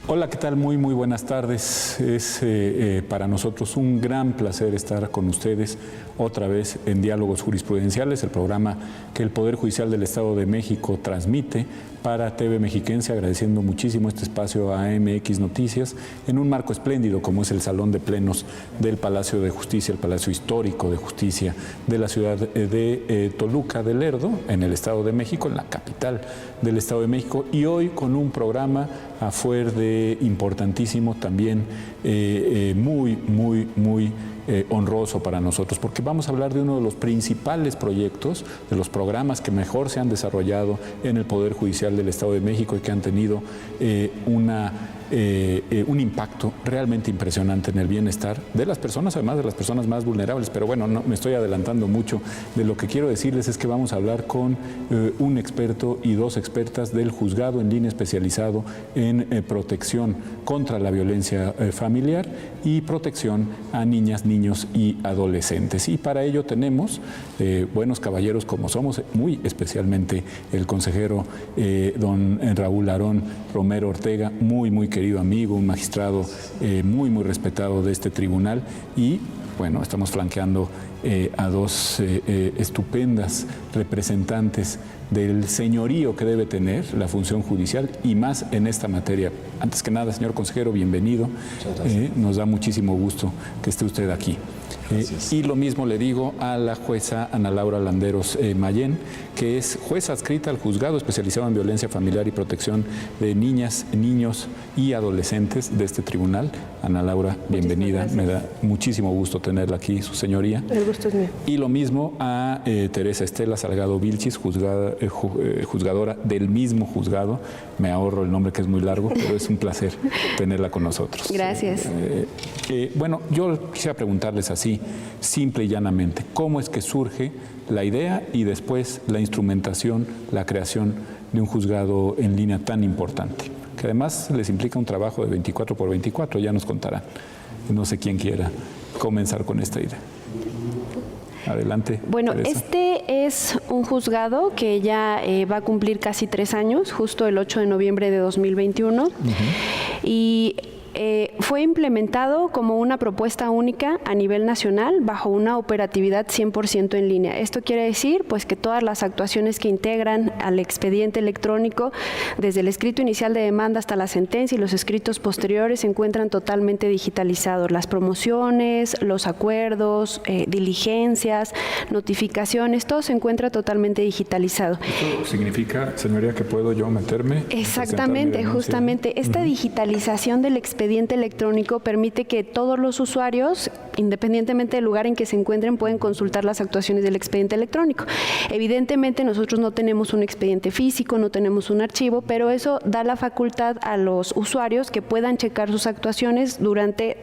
Hola, ¿qué tal? Muy buenas tardes. Es para nosotros un gran placer estar con ustedes otra vez en Diálogos Jurisprudenciales, el programa que el Poder Judicial del Estado de México transmite para TV Mexiquense, agradeciendo muchísimo este espacio a MX Noticias en un marco espléndido como es el Salón de Plenos del Palacio de Justicia, el Palacio Histórico de Justicia de la ciudad de Toluca de Lerdo, en el Estado de México, en la capital del Estado de México, y hoy con un programa afuera de importantísimo también, muy honroso para nosotros, porque vamos a hablar de uno de los principales proyectos, de los programas que mejor se han desarrollado en el Poder Judicial del Estado de México y que han tenido un impacto realmente impresionante en el bienestar de las personas, además de las personas más vulnerables. Pero bueno, no me estoy adelantando mucho. De lo que quiero decirles es que vamos a hablar con un experto y dos expertas del juzgado en línea especializado en protección contra la violencia familiar y protección a niñas, niños y adolescentes. Y para ello tenemos buenos caballeros como somos, muy especialmente el consejero don Raúl Aarón Romero Ortega, muy querido amigo, un magistrado muy respetado de este tribunal, y bueno, estamos flanqueando a dos estupendas representantes del señorío que debe tener la función judicial y más en esta materia. Antes que nada, señor consejero, bienvenido. Nos da muchísimo gusto que esté usted aquí. Y lo mismo le digo a la jueza Ana Laura Landeros Mayén, que es jueza adscrita al juzgado especializado en violencia familiar y protección de niñas, niños y adolescentes de este tribunal. Ana Laura, bienvenida. Me da muchísimo gusto tenerla aquí, su señoría. El gusto es mío. Y lo mismo a Teresa Estela Salgado Vilchis, juzgadora del mismo juzgado. Me ahorro el nombre que es muy largo, pero es un placer tenerla con nosotros. Gracias. Bueno, yo quisiera preguntarles así, simple y llanamente, ¿cómo es que surge la idea y después la instrumentación, la creación de un juzgado en línea tan importante? Que además les implica un trabajo de 24x24, ya nos contarán. No sé quién quiera comenzar con esta idea. Adelante. Bueno, Teresa. este es un juzgado que ya va a cumplir casi 3 años, justo el 8 de noviembre de 2021. Y fue implementado como una propuesta única a nivel nacional bajo una operatividad 100% en línea. Esto quiere decir pues que todas las actuaciones que integran al expediente electrónico, desde el escrito inicial de demanda hasta la sentencia y los escritos posteriores, se encuentran totalmente digitalizados. Las promociones, los acuerdos, diligencias, notificaciones, todo se encuentra totalmente digitalizado. ¿Esto significa, señoría, que puedo yo meterme? Exactamente, justamente. Esta digitalización del expediente electrónico permite que todos los usuarios, independientemente del lugar en que se encuentren, pueden consultar las actuaciones del expediente electrónico. Evidentemente nosotros no tenemos un expediente físico, no tenemos un archivo, pero eso da la facultad a los usuarios que puedan checar sus actuaciones durante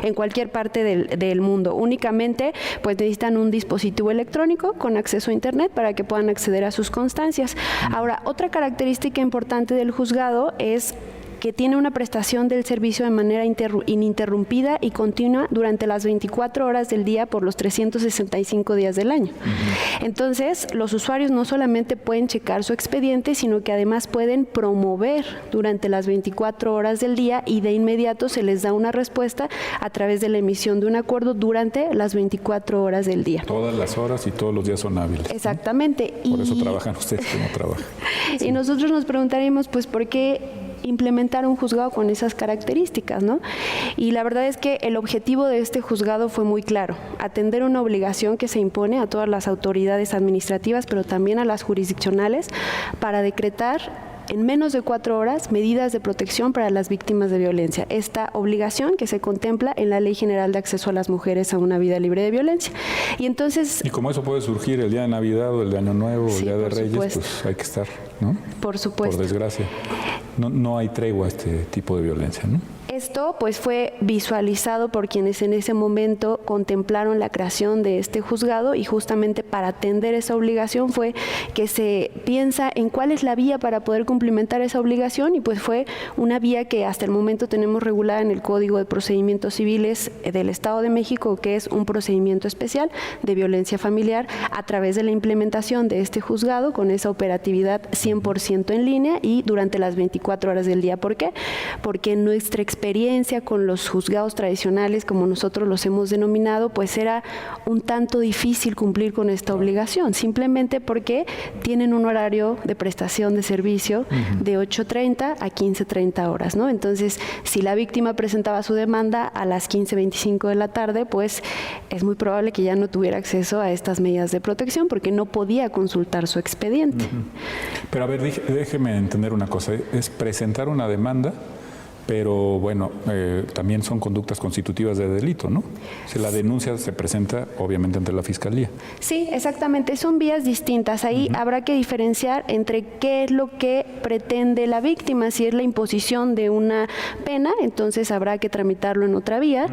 en cualquier parte del mundo. Únicamente pues necesitan un dispositivo electrónico con acceso a internet para que puedan acceder a sus constancias. Ahora, otra característica importante del juzgado es que tiene una prestación del servicio de manera ininterrumpida y continua durante las 24 horas del día por los 365 días del año. Entonces, los usuarios no solamente pueden checar su expediente, sino que además pueden promover durante las 24 horas del día y de inmediato se les da una respuesta a través de la emisión de un acuerdo durante las 24 horas del día. Todas las horas y todos los días son hábiles. Exactamente. ¿No? Por eso trabajan ustedes que no trabajan. Sí. Y nosotros nos preguntaremos, pues, ¿por qué implementar un juzgado con esas características, ¿no? Y la verdad es que el objetivo de este juzgado fue muy claro: atender una obligación que se impone a todas las autoridades administrativas, pero también a las jurisdiccionales, para decretar en menos de 4 horas medidas de protección para las víctimas de violencia. Esta obligación que se contempla en la Ley General de Acceso a las Mujeres a una Vida Libre de Violencia. Y entonces... Y como eso puede surgir el día de Navidad o el de Año Nuevo o el día de Reyes, supuesto, pues hay que estar, ¿no? Por supuesto. Por desgracia. No hay tregua a este tipo de violencia, ¿no? Esto pues fue visualizado por quienes en ese momento contemplaron la creación de este juzgado, y justamente para atender esa obligación fue que se piensa en cuál es la vía para poder cumplimentar esa obligación, y pues fue una vía que hasta el momento tenemos regulada en el Código de Procedimientos Civiles del Estado de México, que es un procedimiento especial de violencia familiar a través de la implementación de este juzgado con esa operatividad 100% en línea y durante las 24 horas del día. ¿Por qué? Porque nuestra experiencia con los juzgados tradicionales, como nosotros los hemos denominado, pues era un tanto difícil cumplir con esta obligación, simplemente porque tienen un horario de prestación de servicio de 8:30 a 15:30 horas, ¿no? Entonces, si la víctima presentaba su demanda a las 15:25 de la tarde, pues es muy probable que ya no tuviera acceso a estas medidas de protección porque no podía consultar su expediente. Pero a ver, déjeme entender una cosa, es presentar una demanda, pero bueno, también son conductas constitutivas de delito, ¿no? Si la denuncia se presenta, obviamente, ante la Fiscalía. Sí, exactamente, son vías distintas. Ahí habrá que diferenciar entre qué es lo que pretende la víctima. Si es la imposición de una pena, entonces habrá que tramitarlo en otra vía,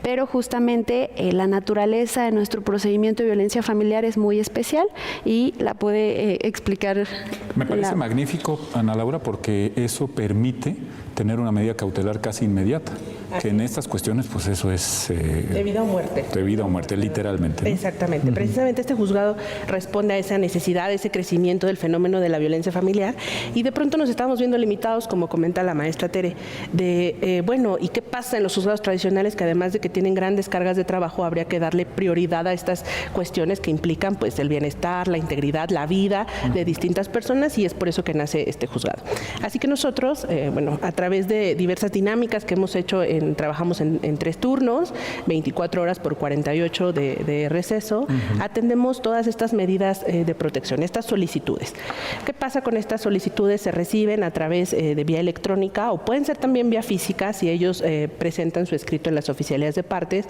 pero justamente la naturaleza de nuestro procedimiento de violencia familiar es muy especial y la puede explicar. Me parece magnífico, Ana Laura, porque eso permite tener una medida cautelar casi inmediata, que en estas cuestiones, pues eso es... de vida o muerte. De vida o muerte, literalmente, ¿no? Exactamente. Precisamente este juzgado responde a esa necesidad, a ese crecimiento del fenómeno de la violencia familiar, y de pronto nos estamos viendo limitados, como comenta la maestra Tere, de, bueno, ¿y qué pasa en los juzgados tradicionales? Que además de que tienen grandes cargas de trabajo, habría que darle prioridad a estas cuestiones que implican, pues, el bienestar, la integridad, la vida de distintas personas, y es por eso que nace este juzgado. Así que nosotros, bueno, a través de diversas dinámicas que hemos hecho, trabajamos en 3 turnos, 24 horas por 48 de receso, atendemos todas estas medidas de protección, estas solicitudes. ¿Qué pasa con estas solicitudes? Se reciben a través de vía electrónica o pueden ser también vía física si ellos presentan su escrito en las oficialías de partes.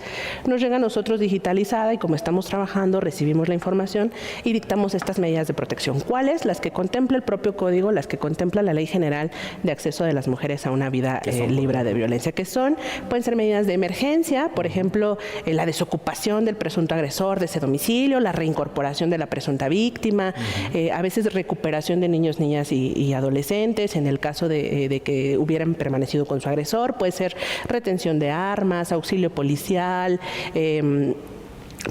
Nos llega a nosotros digitalizada y como estamos trabajando, recibimos la información y dictamos estas medidas de protección. ¿Cuáles? Las que contempla el propio código, las que contempla la Ley General de Acceso de las Mujeres a una vida libre de violencia, que son, pueden ser medidas de emergencia, por ejemplo, la desocupación del presunto agresor de ese domicilio, la reincorporación de la presunta víctima, a veces recuperación de niños, niñas y adolescentes, en el caso de que hubieran permanecido con su agresor, puede ser retención de armas, auxilio policial,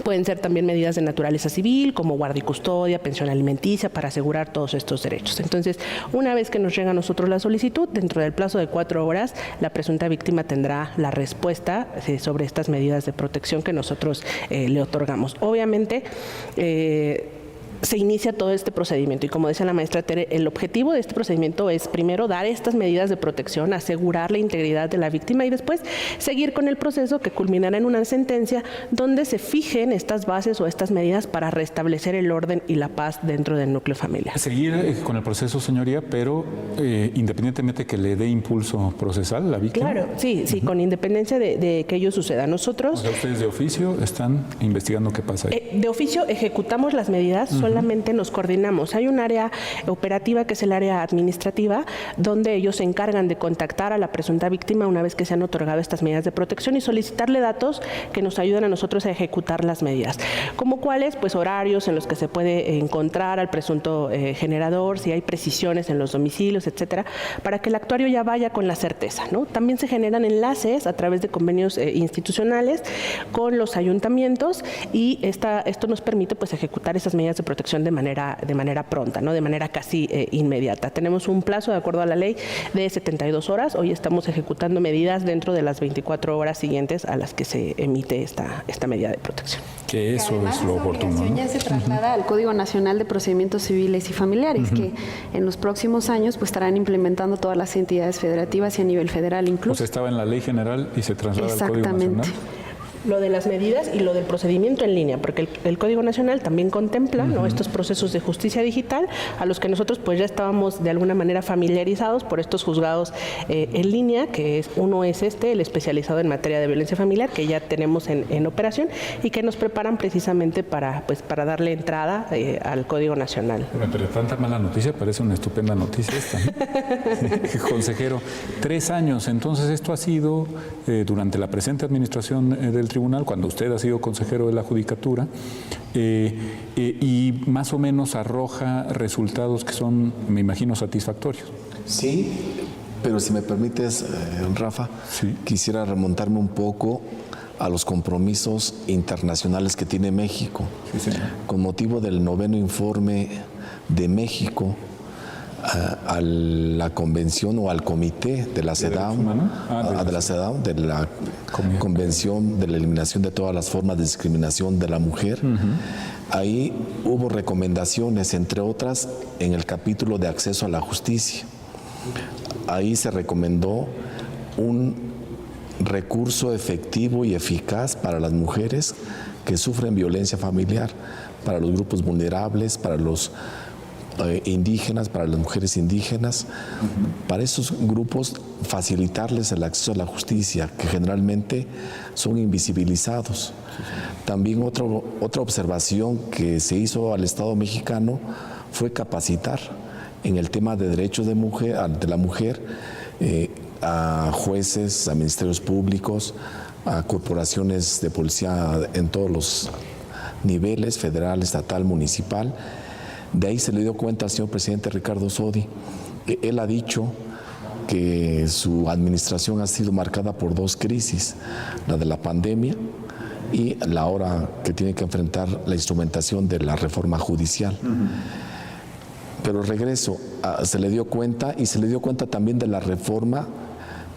pueden ser también medidas de naturaleza civil, como guardia y custodia, pensión alimenticia, para asegurar todos estos derechos. Entonces, una vez que nos llega a nosotros la solicitud, dentro del plazo de 4 horas, la presunta víctima tendrá la respuesta sobre estas medidas de protección que nosotros le otorgamos. Obviamente, se inicia todo este procedimiento y como decía la maestra Tere, el objetivo de este procedimiento es primero dar estas medidas de protección, asegurar la integridad de la víctima y después seguir con el proceso que culminará en una sentencia donde se fijen estas bases o estas medidas para restablecer el orden y la paz dentro del núcleo familiar. Seguir con el proceso, señoría, pero independientemente que le dé impulso procesal la víctima. Claro, sí, con independencia de que ello suceda. Nosotros... O sea, ustedes de oficio están investigando qué pasa ahí. De oficio ejecutamos las medidas, solamente nos coordinamos. Hay un área operativa que es el área administrativa, donde ellos se encargan de contactar a la presunta víctima una vez que se han otorgado estas medidas de protección y solicitarle datos que nos ayudan a nosotros a ejecutar las medidas. ¿Como cuáles? Pues horarios en los que se puede encontrar al presunto generador, si hay precisiones en los domicilios, etcétera, para que el actuario ya vaya con la certeza, ¿no? También se generan enlaces a través de convenios institucionales con los ayuntamientos y esto nos permite pues ejecutar esas medidas de protección de manera pronta, ¿no? De manera casi inmediata. Tenemos un plazo, de acuerdo a la ley, de 72 horas. Hoy estamos ejecutando medidas dentro de las 24 horas siguientes a las que se emite esta medida de protección. Que eso es lo oportuno, ¿no? Ya se traslada al Código Nacional de Procedimientos Civiles y Familiares, que en los próximos años pues estarán implementando todas las entidades federativas y a nivel federal incluso. O sea, estaba en la Ley General y se traslada al Código Nacional. lo de las medidas y lo del procedimiento en línea, porque el Código Nacional también contempla, ¿no?, estos procesos de justicia digital a los que nosotros pues ya estábamos de alguna manera familiarizados por estos juzgados en línea, que uno es el especializado en materia de violencia familiar, que ya tenemos en operación y que nos preparan precisamente para darle entrada al Código Nacional. Pero tanta mala noticia parece una estupenda noticia esta, ¿no? Consejero, 3 años, entonces esto ha sido durante la presente administración del tribunal, cuando usted ha sido consejero de la Judicatura, y más o menos arroja resultados que son, me imagino, satisfactorios. Sí, pero si me permites, Rafa, sí, quisiera remontarme un poco a los compromisos internacionales que tiene México. Sí, con motivo del 9º informe de México a la convención o al comité de la CEDAW, de la Convención de la Eliminación de todas las formas de discriminación de la mujer. Ahí hubo recomendaciones, entre otras, en el capítulo de acceso a la justicia. Ahí se recomendó un recurso efectivo y eficaz para las mujeres que sufren violencia familiar, para los grupos vulnerables, para los indígenas, para las mujeres indígenas, para esos grupos facilitarles el acceso a la justicia, que generalmente son invisibilizados. También otra observación que se hizo al Estado mexicano fue capacitar en el tema de derechos de la mujer a jueces, a ministerios públicos, a corporaciones de policía en todos los niveles, federal, estatal, municipal. De ahí se le dio cuenta al señor presidente Ricardo Sodi. Él ha dicho que su administración ha sido marcada por 2 crisis, la de la pandemia y la hora que tiene que enfrentar la instrumentación de la reforma judicial. Pero regreso, se le dio cuenta, y se le dio cuenta también de la reforma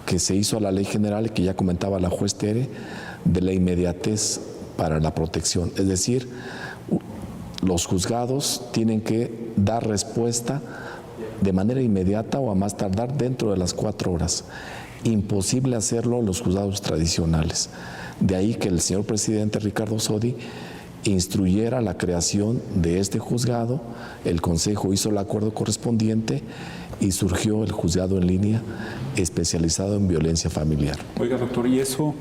que se hizo a la ley general, que ya comentaba la juez Tere, de la inmediatez para la protección. Es decir, los juzgados tienen que dar respuesta de manera inmediata o a más tardar dentro de las 4 horas. Imposible hacerlo en los juzgados tradicionales. De ahí que el señor presidente Ricardo Sodi instruyera la creación de este juzgado, el Consejo hizo el acuerdo correspondiente y surgió el juzgado en línea especializado en violencia familiar. Oiga, doctor, ¿y eso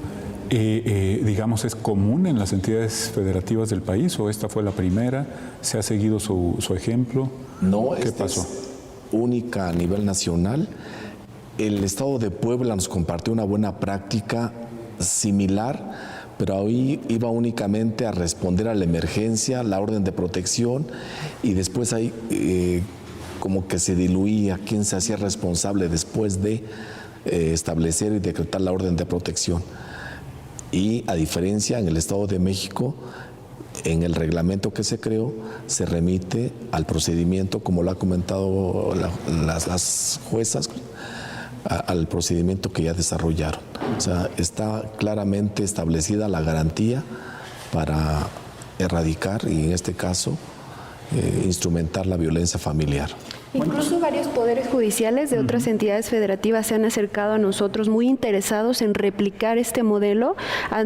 digamos, es común en las entidades federativas del país, o esta fue la primera? ¿Se ha seguido su ejemplo? No, ¿Qué pasó? Es única a nivel nacional. El Estado de Puebla nos compartió una buena práctica similar, pero ahí iba únicamente a responder a la emergencia, la orden de protección, y después ahí como que se diluía quién se hacía responsable después de establecer y decretar la orden de protección. Y a diferencia, en el Estado de México, en el reglamento que se creó, se remite al procedimiento, como lo ha comentado las juezas, al procedimiento que ya desarrollaron. O sea, está claramente establecida la garantía para erradicar y, en este caso, instrumentar la violencia familiar. Incluso varios poderes judiciales de otras entidades federativas se han acercado a nosotros muy interesados en replicar este modelo.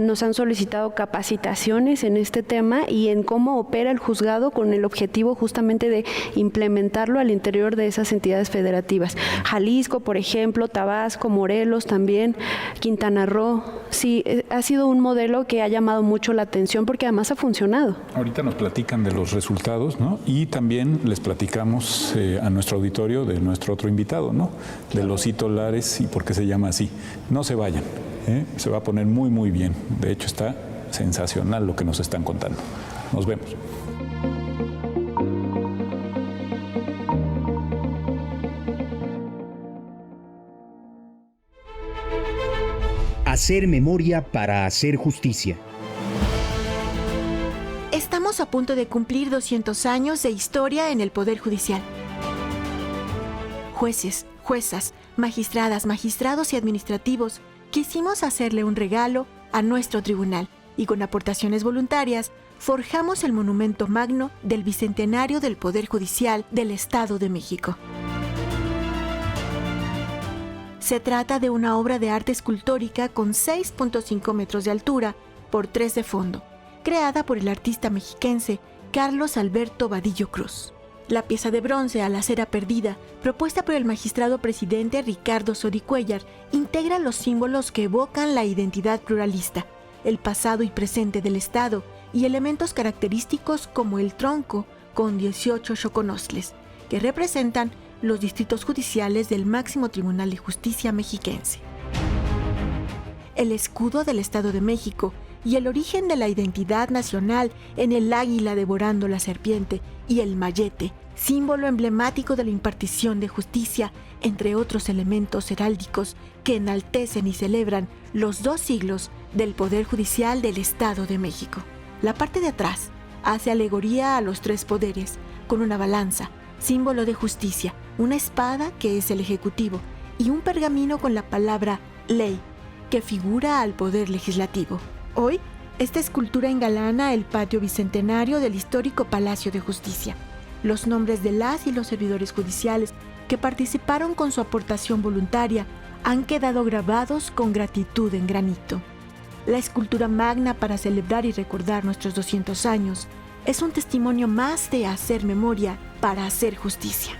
Nos han solicitado capacitaciones en este tema y en cómo opera el juzgado, con el objetivo justamente de implementarlo al interior de esas entidades federativas. Jalisco, por ejemplo, Tabasco, Morelos también, Quintana Roo. Sí, ha sido un modelo que ha llamado mucho la atención porque además ha funcionado. Ahorita nos platican de los resultados, ¿no? Y también les platicamos a nuestro auditorio de nuestro otro invitado, ¿no? De los Lares y por qué se llama así. No se vayan, se va a poner muy, muy bien. De hecho, está sensacional lo que nos están contando. Nos vemos. Hacer memoria para hacer justicia. Estamos a punto de cumplir 200 años de historia en el Poder Judicial. Jueces, juezas, magistradas, magistrados y administrativos, quisimos hacerle un regalo a nuestro tribunal y con aportaciones voluntarias forjamos el monumento magno del Bicentenario del Poder Judicial del Estado de México. Se trata de una obra de arte escultórica con 6.5 metros de altura, por 3 de fondo, creada por el artista mexiquense Carlos Alberto Vadillo Cruz. La pieza de bronce a la cera perdida, propuesta por el magistrado presidente Ricardo Soricuellar, integra los símbolos que evocan la identidad pluralista, el pasado y presente del Estado y elementos característicos como el tronco con 18 xoconosles, que representan los distritos judiciales del máximo Tribunal de Justicia mexiquense. El escudo del Estado de México y el origen de la identidad nacional en el águila devorando la serpiente y el mayete, símbolo emblemático de la impartición de justicia, entre otros elementos heráldicos que enaltecen y celebran los 2 siglos del Poder Judicial del Estado de México. La parte de atrás hace alegoría a los 3 poderes, con una balanza, símbolo de justicia, una espada que es el Ejecutivo y un pergamino con la palabra ley, que figura al Poder Legislativo. Hoy, esta escultura engalana el patio bicentenario del histórico Palacio de Justicia. Los nombres de las y los servidores judiciales que participaron con su aportación voluntaria han quedado grabados con gratitud en granito. La escultura magna para celebrar y recordar nuestros 200 años es un testimonio más de hacer memoria para hacer justicia.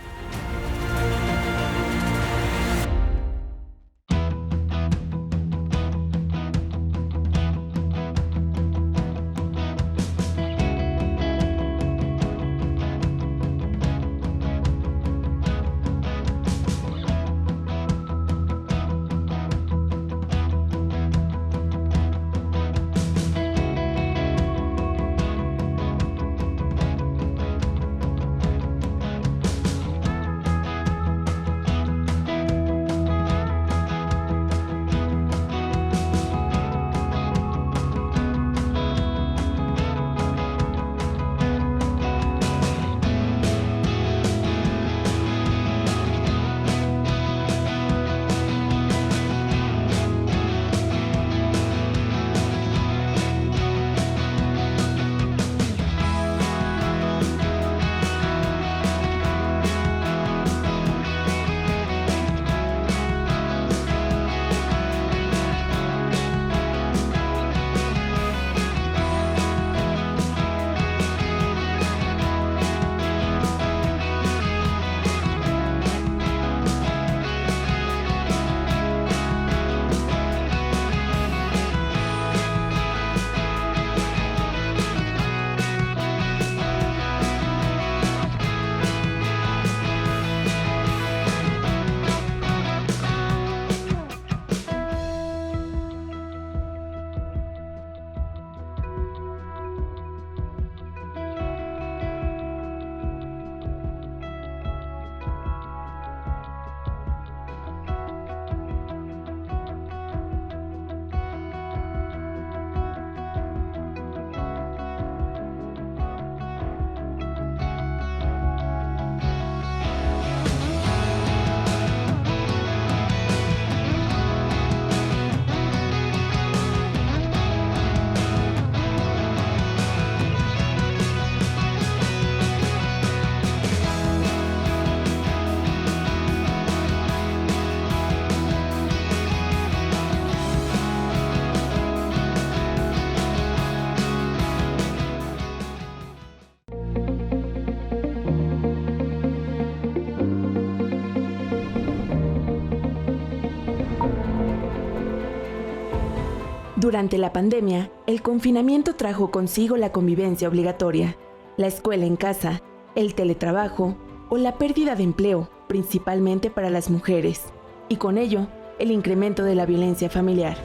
Durante la pandemia, el confinamiento trajo consigo la convivencia obligatoria, la escuela en casa, el teletrabajo o la pérdida de empleo, principalmente para las mujeres, y con ello, el incremento de la violencia familiar.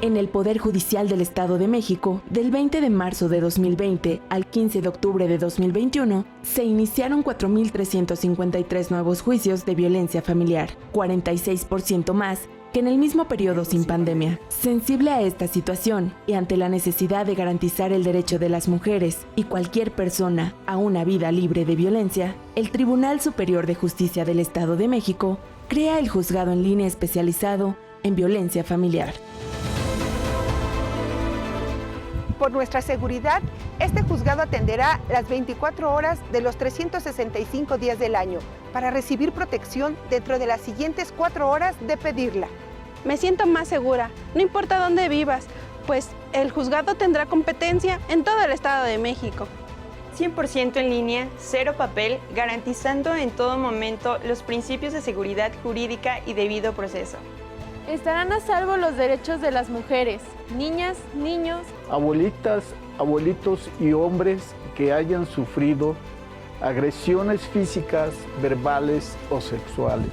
En el Poder Judicial del Estado de México, del 20 de marzo de 2020 al 15 de octubre de 2021, se iniciaron 4.353 nuevos juicios de violencia familiar, 46% más que en el mismo periodo sin pandemia. Sensible a esta situación y ante la necesidad de garantizar el derecho de las mujeres y cualquier persona a una vida libre de violencia, el Tribunal Superior de Justicia del Estado de México crea el Juzgado en Línea especializado en violencia familiar. Por nuestra seguridad, este juzgado atenderá las 24 horas de los 365 días del año para recibir protección dentro de las siguientes 4 horas de pedirla. Me siento más segura, no importa dónde vivas, pues el juzgado tendrá competencia en todo el Estado de México. 100% en línea, cero papel, garantizando en todo momento los principios de seguridad jurídica y debido proceso. Estarán a salvo los derechos de las mujeres, niñas, niños, abuelitas, abuelitos y hombres que hayan sufrido agresiones físicas, verbales o sexuales.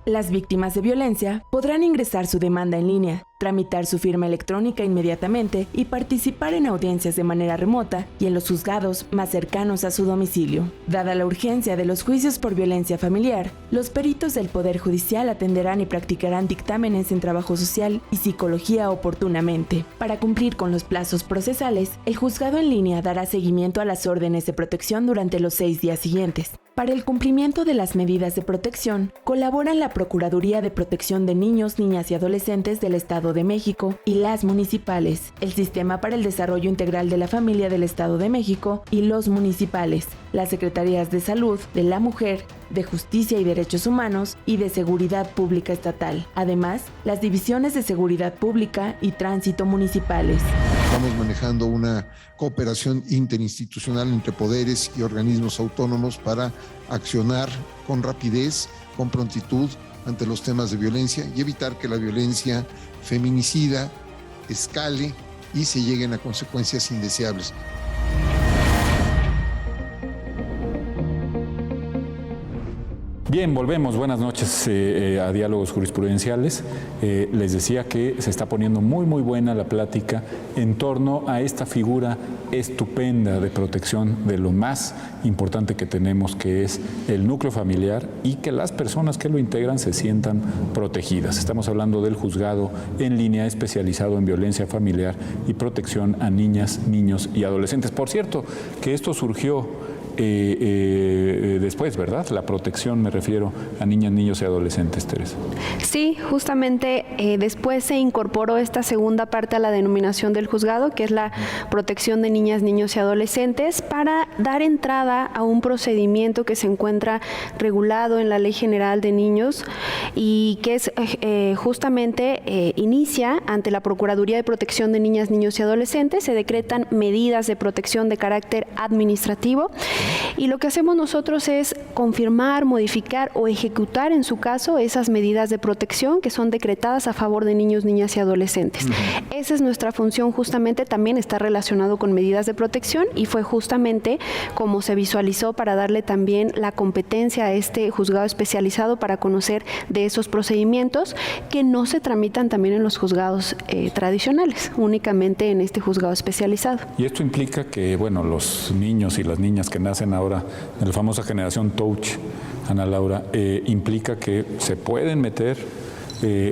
Las víctimas de violencia podrán ingresar su demanda en línea, tramitar su firma electrónica inmediatamente y participar en audiencias de manera remota y en los juzgados más cercanos a su domicilio. Dada la urgencia de los juicios por violencia familiar, los peritos del Poder Judicial atenderán y practicarán dictámenes en trabajo social y psicología oportunamente. Para cumplir con los plazos procesales, el juzgado en línea dará seguimiento a las órdenes de protección durante los 6 días siguientes. Para el cumplimiento de las medidas de protección, colaboran la Procuraduría de Protección de Niños, Niñas y Adolescentes del Estado de México y las municipales, el Sistema para el Desarrollo Integral de la Familia del Estado de México y los municipales, las Secretarías de Salud, de la Mujer, de Justicia y Derechos Humanos y de Seguridad Pública Estatal. Además, las Divisiones de Seguridad Pública y Tránsito municipales. Estamos manejando una cooperación interinstitucional entre poderes y organismos autónomos para accionar con rapidez, con prontitud ante los temas de violencia y evitar que la violencia feminicida escale y se lleguen a consecuencias indeseables. Bien, volvemos. Buenas noches a Diálogos Jurisprudenciales. Les decía que se está poniendo muy buena la plática en torno a esta figura estupenda de protección de lo más importante que tenemos, que es el núcleo familiar, y que las personas que lo integran se sientan protegidas. Estamos hablando del juzgado en línea especializado en violencia familiar y protección a niñas, niños y adolescentes. Por cierto, que esto surgió después, ¿verdad? La protección, me refiero a niñas, niños y adolescentes, Teresa. Sí, justamente después se incorporó esta segunda parte a la denominación del juzgado, que es la protección de niñas, niños y adolescentes, para dar entrada a un procedimiento que se encuentra regulado en la Ley General de Niños y que es justamente inicia ante la Procuraduría de Protección de Niñas, Niños y Adolescentes. Se decretan medidas de protección de carácter administrativo. Y lo que hacemos nosotros es confirmar, modificar o ejecutar, en su caso, esas medidas de protección que son decretadas a favor de niños, niñas y adolescentes. Esa es nuestra función, justamente también está relacionado con medidas de protección y fue justamente como se visualizó para darle también la competencia a este juzgado especializado para conocer de esos procedimientos que no se tramitan también en los juzgados tradicionales, únicamente en este juzgado especializado. Y esto implica que, bueno, los niños y las niñas que nacen ahora en la famosa generación Touch, Ana Laura, implica que se pueden meter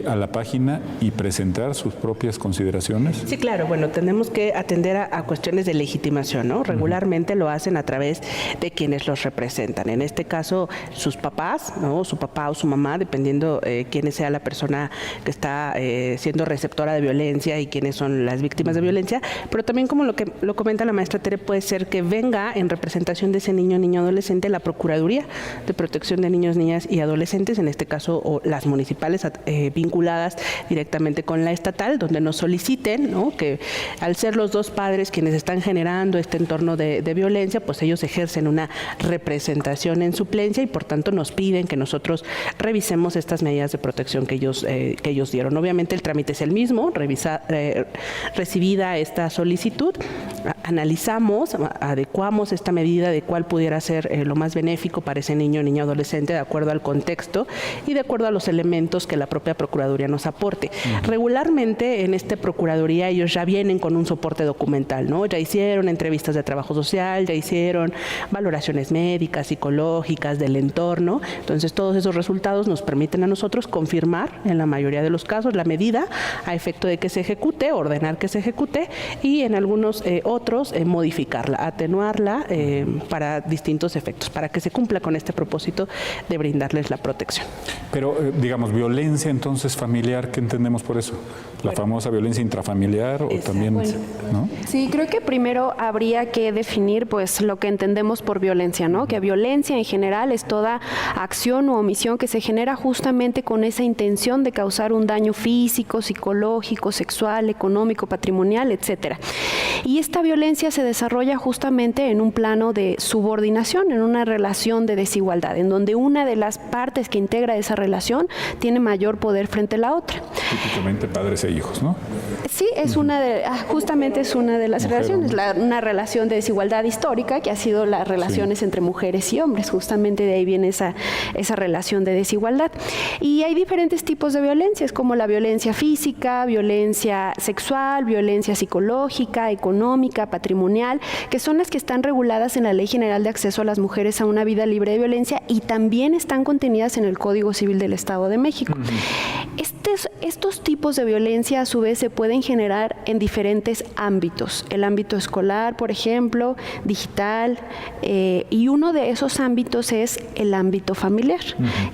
a la página y presentar sus propias consideraciones? Sí, claro. Bueno, tenemos que atender a cuestiones de legitimación, ¿no? Regularmente lo hacen a través de quienes los representan. En este caso, sus papás, ¿no? Su papá o su mamá, dependiendo quién sea la persona que está siendo receptora de violencia y quiénes son las víctimas de violencia. Pero también, como lo comenta la maestra Tere, puede ser que venga en representación de ese niño, niño, adolescente, la Procuraduría de Protección de Niños, Niñas y Adolescentes, en este caso, o las municipales vinculadas directamente con la estatal, donde nos soliciten, ¿no? Que al ser los dos padres quienes están generando este entorno de violencia, pues ellos ejercen una representación en suplencia y por tanto nos piden que nosotros revisemos estas medidas de protección que ellos dieron. Obviamente el trámite es el mismo, recibida esta solicitud, analizamos, adecuamos esta medida de cuál pudiera ser lo más benéfico para ese niño o niña adolescente de acuerdo al contexto y de acuerdo a los elementos que la propia Procuraduría nos aporte. Regularmente en esta Procuraduría ellos ya vienen con un soporte documental, ¿no? Ya hicieron entrevistas de trabajo social, ya hicieron valoraciones médicas, psicológicas, del entorno. Entonces todos esos resultados nos permiten a nosotros confirmar en la mayoría de los casos la medida a efecto de que se ejecute, ordenar que se ejecute y en algunos otros nosotros modificarla, atenuarla para distintos efectos, para que se cumpla con este propósito de brindarles la protección. Pero, digamos, violencia entonces familiar, ¿qué entendemos por eso? ¿La famosa violencia intrafamiliar o también, no? Sí, creo que primero habría que definir pues lo que entendemos por violencia, ¿no? Que violencia en general es toda acción u omisión que se genera justamente con esa intención de causar un daño físico, psicológico, sexual, económico, patrimonial, etcétera. Y esta violencia se desarrolla justamente en un plano de subordinación, en una relación de desigualdad, en donde una de las partes que integra esa relación tiene mayor poder frente a la otra. Típicamente padres e hijos, ¿no? Sí, es justamente es una de las relaciones, una relación de desigualdad histórica que ha sido las relaciones entre mujeres y hombres, justamente de ahí viene esa relación de desigualdad. Y hay diferentes tipos de violencias, como la violencia física, violencia sexual, violencia psicológica, económica, patrimonial, que son las que están reguladas en la Ley General de Acceso a las Mujeres a una Vida Libre de Violencia y también están contenidas en el Código Civil del Estado de México. Estos tipos de violencia a su vez se pueden generar en diferentes ámbitos, el ámbito escolar, por ejemplo, digital, y uno de esos ámbitos es el ámbito familiar,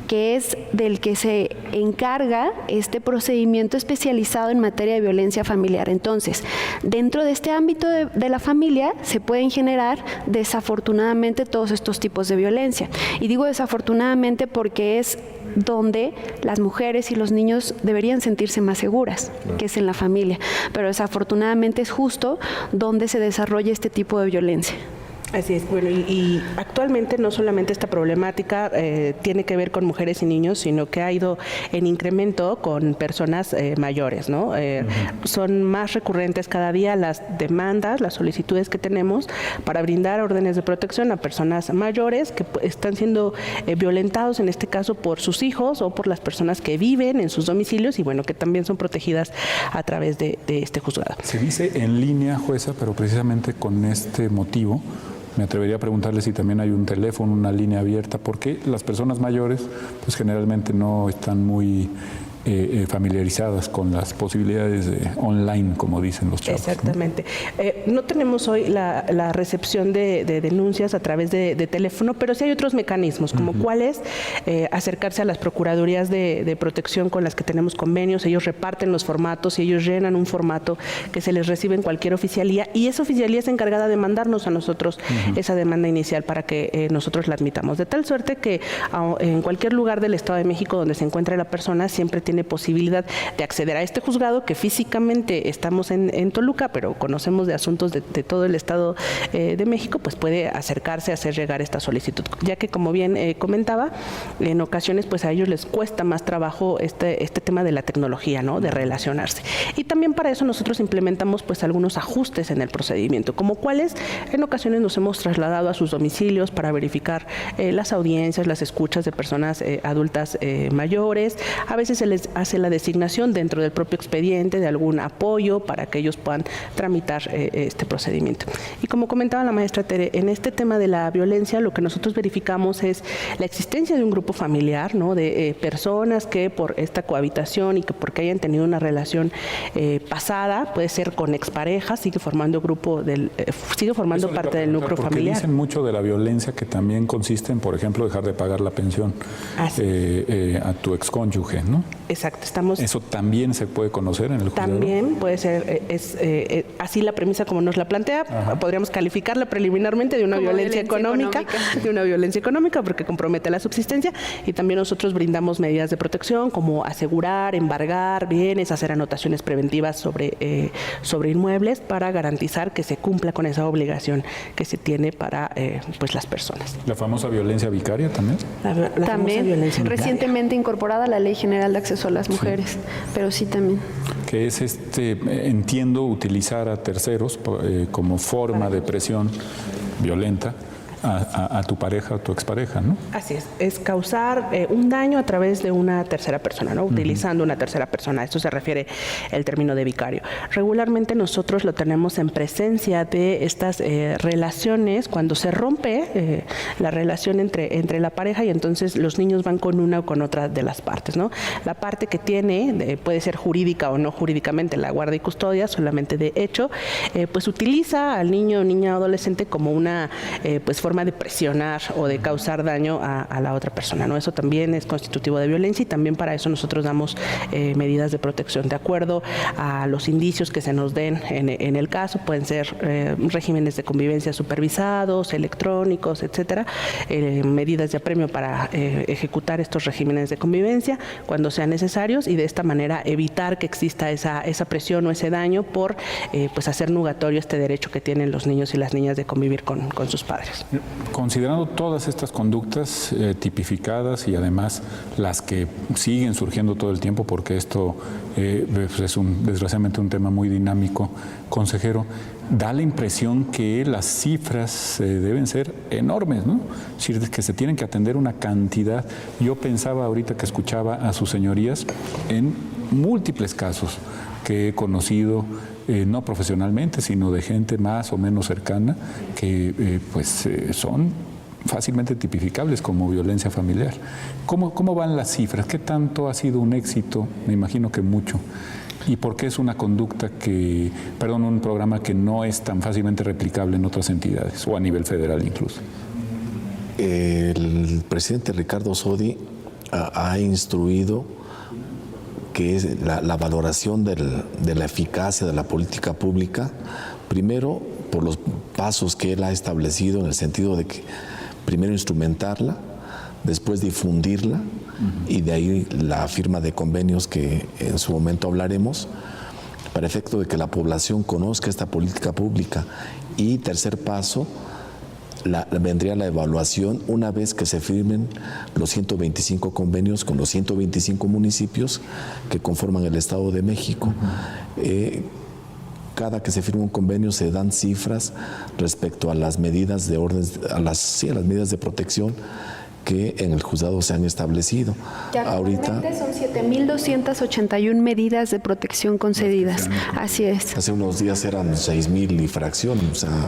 que es del que se encarga este procedimiento especializado en materia de violencia familiar. Entonces, dentro de este ámbito de la familia se pueden generar desafortunadamente todos estos tipos de violencia. Y digo desafortunadamente porque es donde las mujeres y los niños deberían sentirse más seguras, que es en la familia. Pero desafortunadamente es justo donde se desarrolla este tipo de violencia. Así es, bueno, y actualmente no solamente esta problemática tiene que ver con mujeres y niños, sino que ha ido en incremento con personas mayores, ¿no? Son más recurrentes cada día las demandas, las solicitudes que tenemos para brindar órdenes de protección a personas mayores que están siendo violentados, en este caso por sus hijos o por las personas que viven en sus domicilios y bueno, que también son protegidas a través de este juzgado. Se dice en línea, jueza, pero precisamente con este motivo me atrevería a preguntarle si también hay un teléfono, una línea abierta, porque las personas mayores pues generalmente no están muy familiarizadas con las posibilidades online, como dicen los chavos. Exactamente. No tenemos hoy la recepción de denuncias a través de teléfono, pero sí hay otros mecanismos, como cuál es acercarse a las procuradurías de protección con las que tenemos convenios. Ellos reparten los formatos y ellos llenan un formato que se les recibe en cualquier oficialía y esa oficialía es encargada de mandarnos a nosotros esa demanda inicial para que nosotros la admitamos. De tal suerte que en cualquier lugar del Estado de México donde se encuentre la persona siempre tiene posibilidad de acceder a este juzgado, que físicamente estamos en Toluca, pero conocemos de asuntos de todo el Estado de México, pues puede acercarse a hacer llegar esta solicitud, ya que como bien comentaba, en ocasiones pues a ellos les cuesta más trabajo este tema de la tecnología, ¿no? De relacionarse. Y también para eso nosotros implementamos pues algunos ajustes en el procedimiento, como cuáles en ocasiones nos hemos trasladado a sus domicilios para verificar las audiencias, las escuchas de personas adultas mayores. A veces se les hace la designación dentro del propio expediente de algún apoyo para que ellos puedan tramitar este procedimiento. Y como comentaba la maestra Tere, en este tema de la violencia lo que nosotros verificamos es la existencia de un grupo familiar, ¿no? De personas que por esta cohabitación y que porque hayan tenido una relación pasada, puede ser con exparejas, sigue formando parte del núcleo familiar. Dicen mucho de la violencia que también consiste en, por ejemplo, dejar de pagar la pensión a tu excónyuge, ¿no? Exacto, ¿Eso también se puede conocer en el juzgado? También puede ser, así la premisa como nos la plantea. Ajá. Podríamos calificarla preliminarmente de una violencia económica, porque compromete la subsistencia, y también nosotros brindamos medidas de protección como asegurar, embargar bienes, hacer anotaciones preventivas sobre inmuebles para garantizar que se cumpla con esa obligación que se tiene para pues las personas. ¿La famosa violencia vicaria también? También, violencia recientemente incorporada a la Ley General de Acceso a las Mujeres, pero sí también. Que es entiendo, utilizar a terceros como forma de presión violenta a tu pareja o tu expareja, ¿no? Así es causar un daño a través de una tercera persona, ¿no? Utilizando una tercera persona. A esto se refiere el término de vicario. Regularmente nosotros lo tenemos en presencia de estas relaciones cuando se rompe la relación entre la pareja y entonces los niños van con una o con otra de las partes, ¿no? La parte que tiene, puede ser jurídica o no jurídicamente, la guarda y custodia, solamente de hecho, pues utiliza al niño o niña adolescente como una pues forma de presionar o de causar daño a la otra persona, ¿no? Eso también es constitutivo de violencia y también para eso nosotros damos medidas de protección de acuerdo a los indicios que se nos den en el caso. Pueden ser regímenes de convivencia supervisados, electrónicos, etcétera, medidas de apremio para ejecutar estos regímenes de convivencia cuando sean necesarios y de esta manera evitar que exista esa presión o ese daño por pues hacer nugatorio este derecho que tienen los niños y las niñas de convivir con sus padres. Considerando todas estas conductas tipificadas y además las que siguen surgiendo todo el tiempo, porque esto es desgraciadamente un tema muy dinámico, consejero, da la impresión que las cifras deben ser enormes, ¿no? Es decir, que se tienen que atender una cantidad. Yo pensaba ahorita que escuchaba a sus señorías en múltiples casos que he conocido, no profesionalmente, sino de gente más o menos cercana, que son fácilmente tipificables como violencia familiar. ¿Cómo van las cifras? ¿Qué tanto ha sido un éxito? Me imagino que mucho. ¿Y por qué es una conducta un programa que no es tan fácilmente replicable en otras entidades o a nivel federal incluso? El presidente Ricardo Sodi ha instruido que es la valoración de la eficacia de la política pública, primero por los pasos que él ha establecido en el sentido de que primero instrumentarla, después difundirla y de ahí la firma de convenios que en su momento hablaremos para efecto de que la población conozca esta política pública. Y tercer paso, vendría la evaluación una vez que se firmen los 125 convenios con los 125 municipios que conforman el Estado de México. Cada que se firma un convenio se dan cifras respecto a las medidas de orden, a las medidas de protección que en el juzgado se han establecido. Ahorita son 7.281 medidas de protección concedidas. Así es. Hace unos días eran 6.000 y fracción. O sea,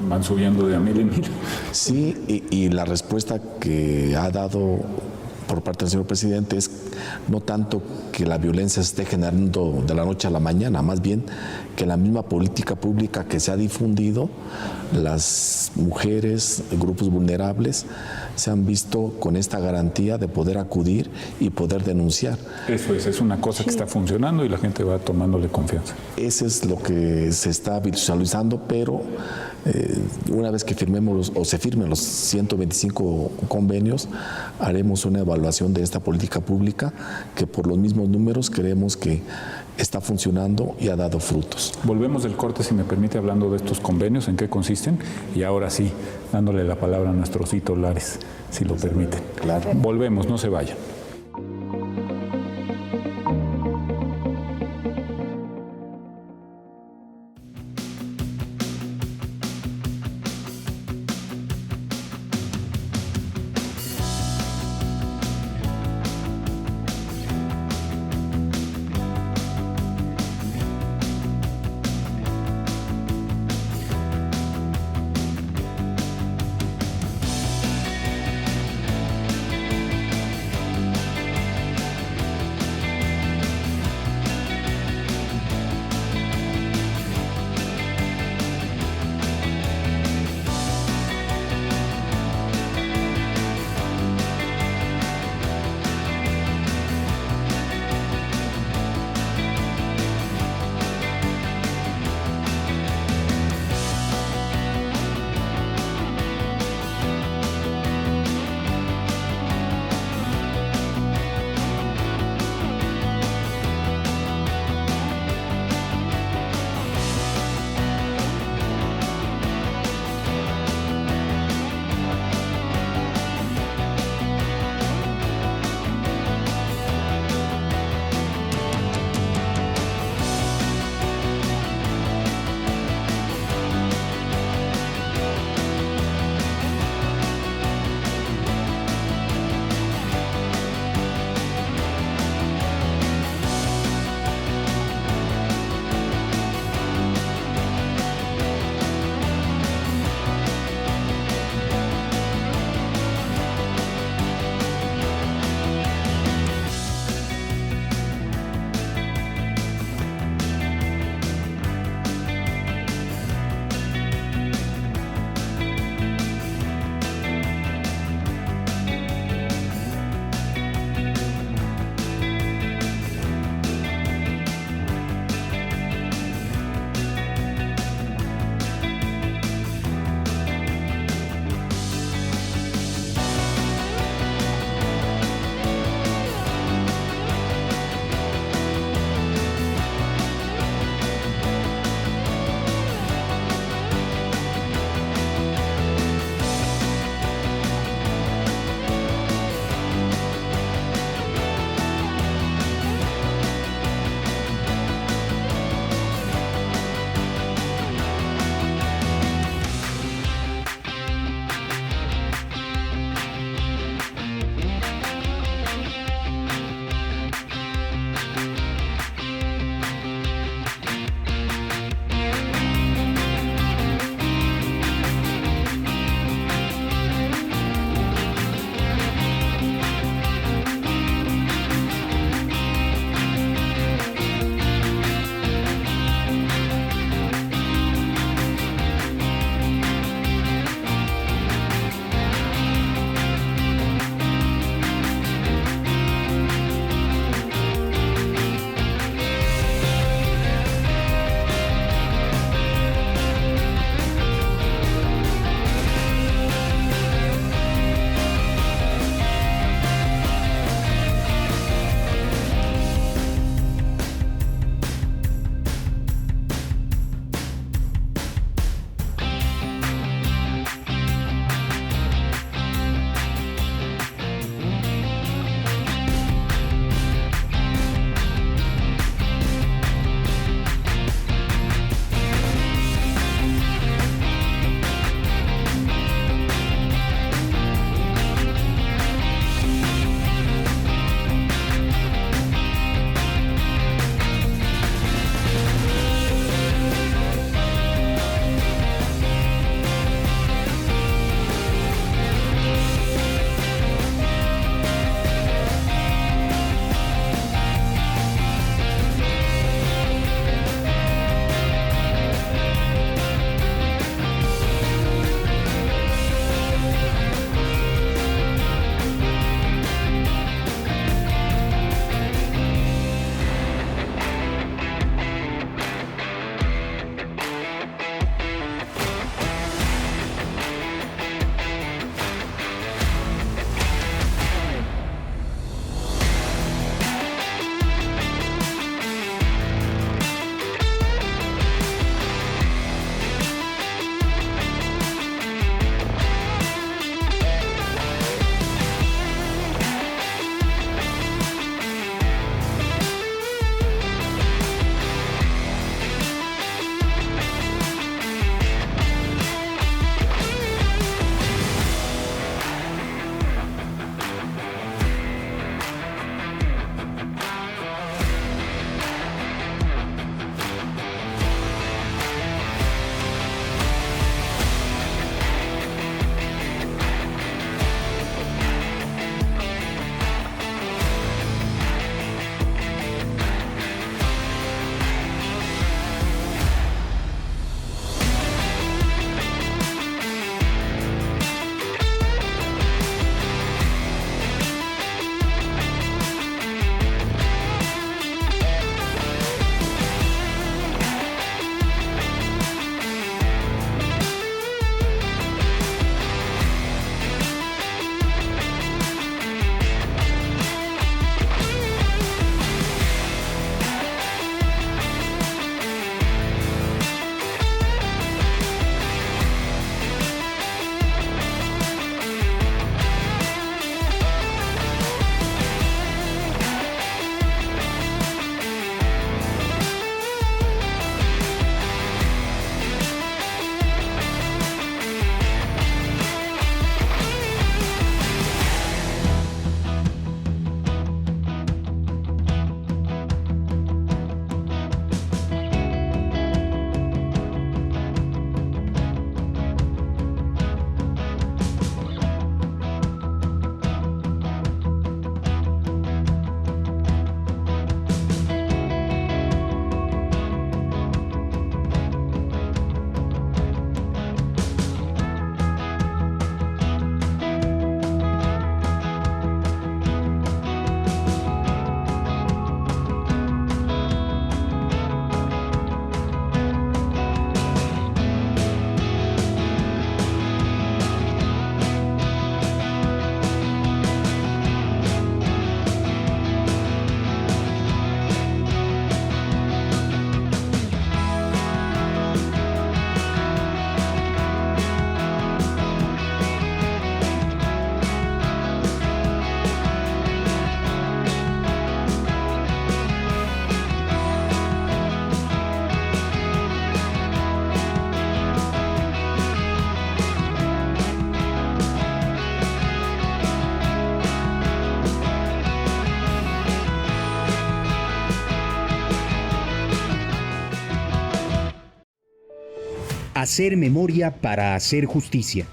van subiendo de a 1.000 y 1.000. Sí, y la respuesta que ha dado por parte del señor presidente es no tanto que la violencia se esté generando de la noche a la mañana, más bien que la misma política pública que se ha difundido, las mujeres, grupos vulnerables, se han visto con esta garantía de poder acudir y poder denunciar. Eso es una cosa que está funcionando y la gente va tomándole confianza. Eso es lo que se está visualizando, pero una vez que firmemos o se firmen los 125 convenios, haremos una evaluación de esta política pública que por los mismos números creemos que está funcionando y ha dado frutos. Volvemos del corte, si me permite, hablando de estos convenios, en qué consisten, y ahora sí, dándole la palabra a nuestro Osito Lares, si lo permiten. Claro. Volvemos, no se vayan. Hacer memoria para hacer justicia.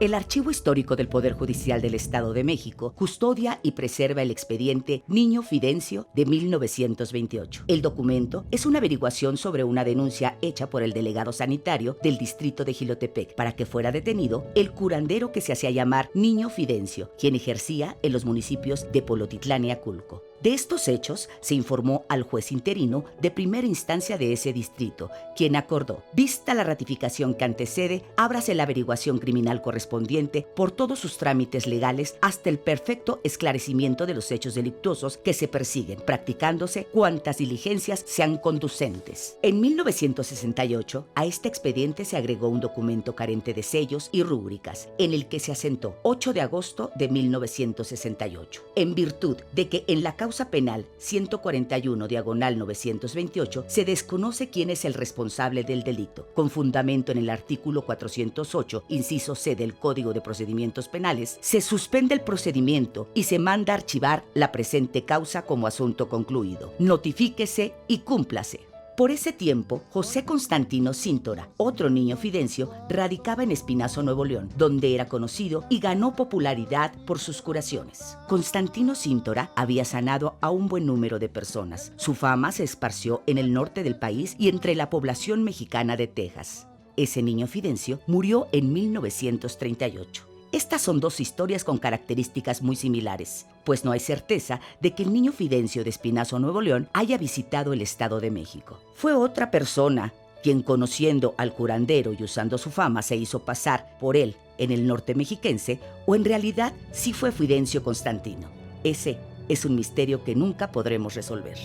El Archivo Histórico del Poder Judicial del Estado de México custodia y preserva el expediente Niño Fidencio de 1928. El documento es una averiguación sobre una denuncia hecha por el delegado sanitario del distrito de Jilotepec para que fuera detenido el curandero que se hacía llamar Niño Fidencio, quien ejercía en los municipios de Polotitlán y Aculco. De estos hechos se informó al juez interino de primera instancia de ese distrito, quien acordó, vista la ratificación que antecede, ábrase la averiguación criminal correspondiente por todos sus trámites legales hasta el perfecto esclarecimiento de los hechos delictuosos que se persiguen, practicándose cuantas diligencias sean conducentes. En 1968, a este expediente se agregó un documento carente de sellos y rúbricas, en el que se asentó 8 de agosto de 1968, en virtud de que en la causa penal 141/928 se desconoce quién es el responsable del delito, con fundamento en el artículo 408, inciso C del Código de Procedimientos Penales, se suspende el procedimiento y se manda archivar la presente causa como asunto concluido. Notifíquese y cúmplase. Por ese tiempo, José Constantino Cíntora, otro niño fidencio, radicaba en Espinazo, Nuevo León, donde era conocido y ganó popularidad por sus curaciones. Constantino Cíntora había sanado a un buen número de personas. Su fama se esparció en el norte del país y entre la población mexicana de Texas. Ese niño fidencio murió en 1938. Estas son dos historias con características muy similares, pues no hay certeza de que el niño Fidencio de Espinazo, Nuevo León, haya visitado el Estado de México. Fue otra persona quien, conociendo al curandero y usando su fama, se hizo pasar por él en el norte mexiquense, o en realidad sí fue Fidencio Constantino. Ese es un misterio que nunca podremos resolver.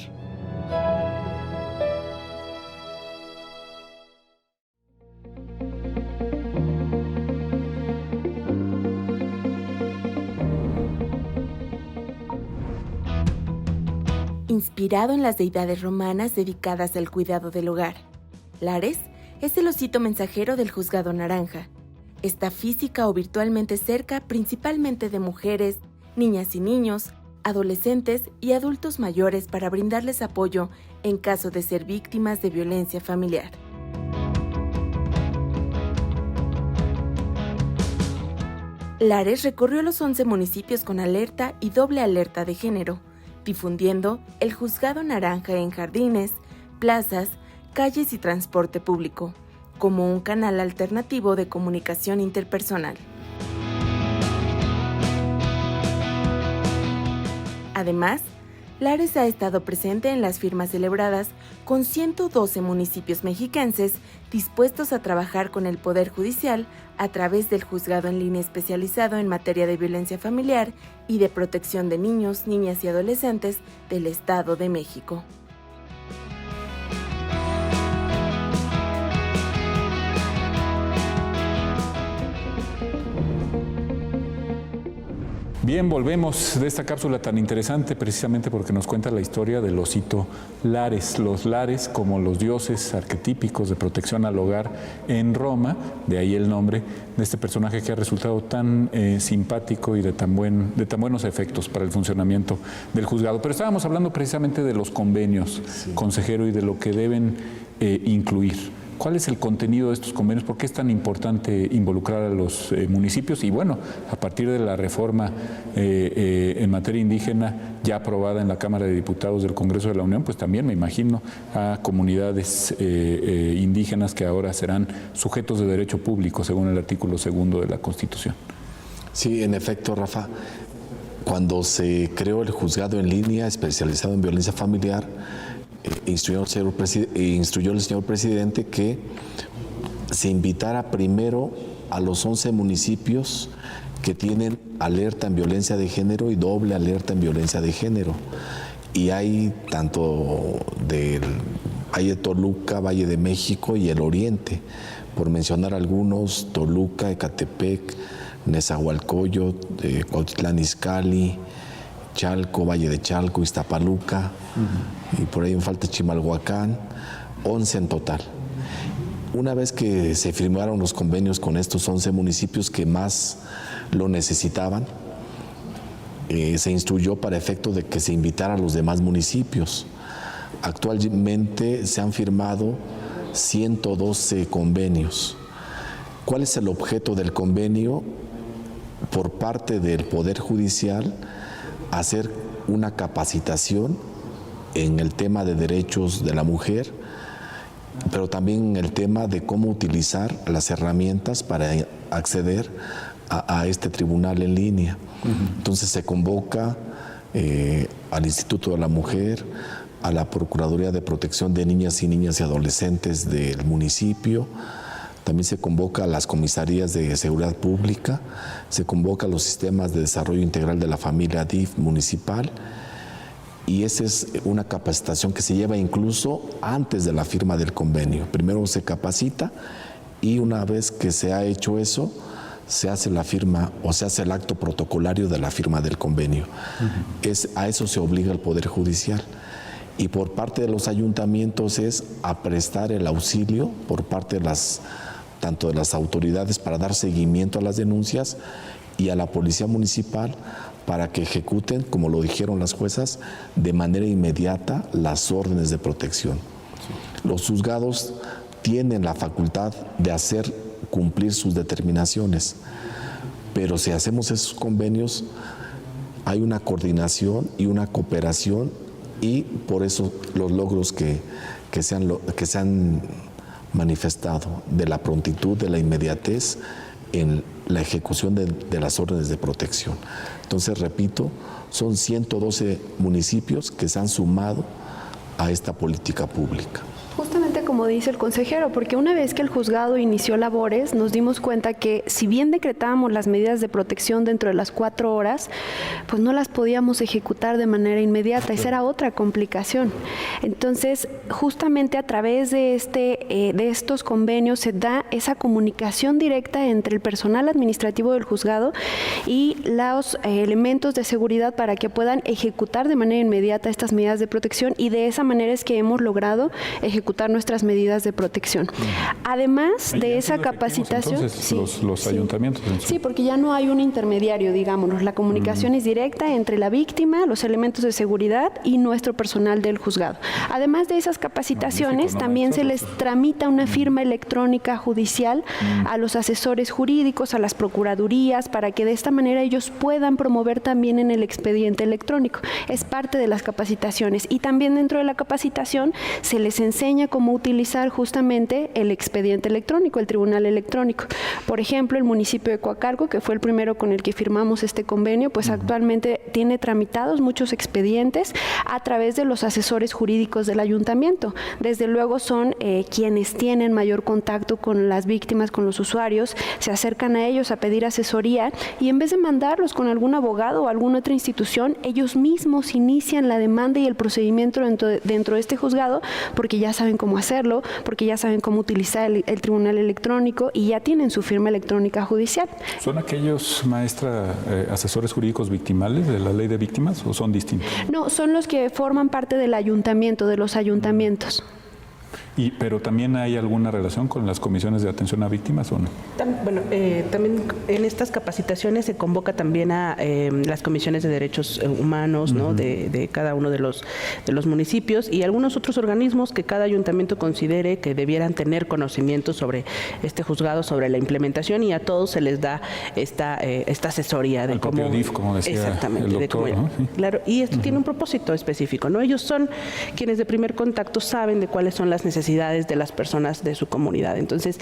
Inspirado en las deidades romanas dedicadas al cuidado del hogar, Lares es el osito mensajero del Juzgado Naranja. Está física o virtualmente cerca principalmente de mujeres, niñas y niños, adolescentes y adultos mayores para brindarles apoyo en caso de ser víctimas de violencia familiar. Lares recorrió los 11 municipios con alerta y doble alerta de género, difundiendo el Juzgado Naranja en jardines, plazas, calles y transporte público, como un canal alternativo de comunicación interpersonal. Además, Lares ha estado presente en las firmas celebradas con 112 municipios mexiquenses dispuestos a trabajar con el Poder Judicial a través del juzgado en línea especializado en materia de violencia familiar y de protección de niños, niñas y adolescentes del Estado de México. Bien, volvemos de esta cápsula tan interesante precisamente porque nos cuenta la historia del osito Lares. Los Lares como los dioses arquetípicos de protección al hogar en Roma, de ahí el nombre de este personaje que ha resultado tan simpático y de tan buenos efectos para el funcionamiento del juzgado. Pero estábamos hablando precisamente de los convenios, consejero, y de lo que deben incluir. ¿Cuál es el contenido de estos convenios? ¿Por qué es tan importante involucrar a los municipios? Y bueno, a partir de la reforma en materia indígena ya aprobada en la Cámara de Diputados del Congreso de la Unión, pues también me imagino a comunidades indígenas que ahora serán sujetos de derecho público según el artículo 2 de la Constitución. Sí, en efecto, Rafa. Cuando se creó el juzgado en línea especializado en violencia familiar, instruyó el señor presidente que se invitara primero a los 11 municipios que tienen alerta en violencia de género y doble alerta en violencia de género. Y hay tanto del Valle de Toluca, Valle de México y el Oriente, por mencionar algunos: Toluca, Ecatepec, Nezahualcóyotl, Cuautitlán Izcalli, Chalco, Valle de Chalco, Iztapaluca, y por ahí me falta Chimalhuacán, 11 en total. Una vez que se firmaron los convenios con estos 11 municipios que más lo necesitaban, se instruyó para efecto de que se invitara a los demás municipios. Actualmente se han firmado 112 convenios. ¿Cuál es el objeto del convenio? Por parte del Poder Judicial, hacer una capacitación en el tema de derechos de la mujer, pero también en el tema de cómo utilizar las herramientas para acceder a este tribunal en línea. Entonces se convoca al Instituto de la Mujer, a la Procuraduría de Protección de Niñas y Adolescentes del municipio. También se convoca a las comisarías de seguridad pública, se convoca a los sistemas de desarrollo integral de la familia DIF municipal, y esa es una capacitación que se lleva incluso antes de la firma del convenio. Primero se capacita y una vez que se ha hecho eso, se hace la firma o se hace el acto protocolario de la firma del convenio. A eso se obliga el Poder Judicial. Y por parte de los ayuntamientos es a prestar el auxilio por parte de tanto de las autoridades para dar seguimiento a las denuncias y a la policía municipal para que ejecuten, como lo dijeron las juezas, de manera inmediata las órdenes de protección. Los juzgados tienen la facultad de hacer cumplir sus determinaciones, pero si hacemos esos convenios hay una coordinación y una cooperación, y por eso los logros que se han manifestado de la prontitud, de la inmediatez en la ejecución de las órdenes de protección. Entonces, repito, son 112 municipios que se han sumado a esta política pública. Justamente como dice el consejero, porque una vez que el juzgado inició labores, nos dimos cuenta que si bien decretábamos las medidas de protección dentro de las 4 horas, pues no las podíamos ejecutar de manera inmediata. Esa era otra complicación. Entonces, justamente a través de estos convenios se da esa comunicación directa entre el personal administrativo del juzgado y los elementos de seguridad para que puedan ejecutar de manera inmediata estas medidas de protección, y de esa manera es que hemos logrado ejecutar nuestras medidas de protección. Además de esa capacitación, entonces, los ayuntamientos. Sí, porque ya no hay un intermediario, digámonos. La comunicación es directa entre la víctima, los elementos de seguridad y nuestro personal del juzgado. Además de esas capacitaciones, también se les tramita una firma electrónica judicial a los asesores jurídicos, a las procuradurías, para que de esta manera ellos puedan promover también en el expediente electrónico. Es parte de las capacitaciones, y también dentro de la capacitación se les enseña cómo utilizar justamente el expediente electrónico, el tribunal electrónico. Por ejemplo, el municipio de Coacalco, que fue el primero con el que firmamos este convenio, pues actualmente tiene tramitados muchos expedientes a través de los asesores jurídicos del ayuntamiento. Desde luego son quienes tienen mayor contacto con las víctimas, con los usuarios, se acercan a ellos a pedir asesoría, y en vez de mandarlos con algún abogado o alguna otra institución, ellos mismos inician la demanda y el procedimiento dentro de este juzgado, porque ya saben cómo hacerlo, porque ya saben cómo utilizar el tribunal electrónico y ya tienen su firma electrónica judicial. ¿Son aquellos, maestra, asesores jurídicos victimales de la ley de víctimas o son distintos? No, son los que forman parte del ayuntamiento, de los ayuntamientos. ¿Pero también hay alguna relación con las comisiones de atención a víctimas o no? Bueno, también en estas capacitaciones se convoca también a las comisiones de derechos humanos, ¿no? de cada uno de los municipios, y algunos otros organismos que cada ayuntamiento considere que debieran tener conocimiento sobre este juzgado, sobre la implementación, y a todos se les da esta asesoría de cómo... DIF, como decía exactamente, el doctor, de ¿no? Sí. Claro, y esto tiene un propósito específico, ¿no? Ellos son quienes de primer contacto saben de cuáles son las necesidades de las personas de su comunidad. Entonces,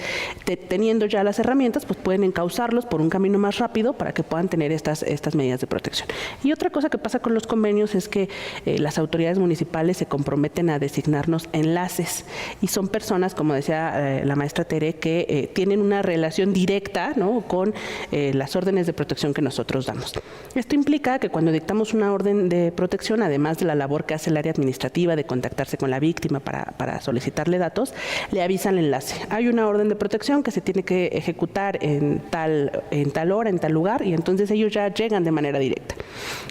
teniendo ya las herramientas, pues pueden encauzarlos por un camino más rápido para que puedan tener estas medidas de protección. Y otra cosa que pasa con los convenios es que las autoridades municipales se comprometen a designarnos enlaces, y son personas, como decía la maestra Tere, que tienen una relación directa, ¿no? con las órdenes de protección que nosotros damos. Esto implica que cuando dictamos una orden de protección, además de la labor que hace el área administrativa de contactarse con la víctima para solicitarle datos, le avisan el enlace. Hay una orden de protección que se tiene que ejecutar en tal hora, en tal lugar, y entonces ellos ya llegan de manera directa.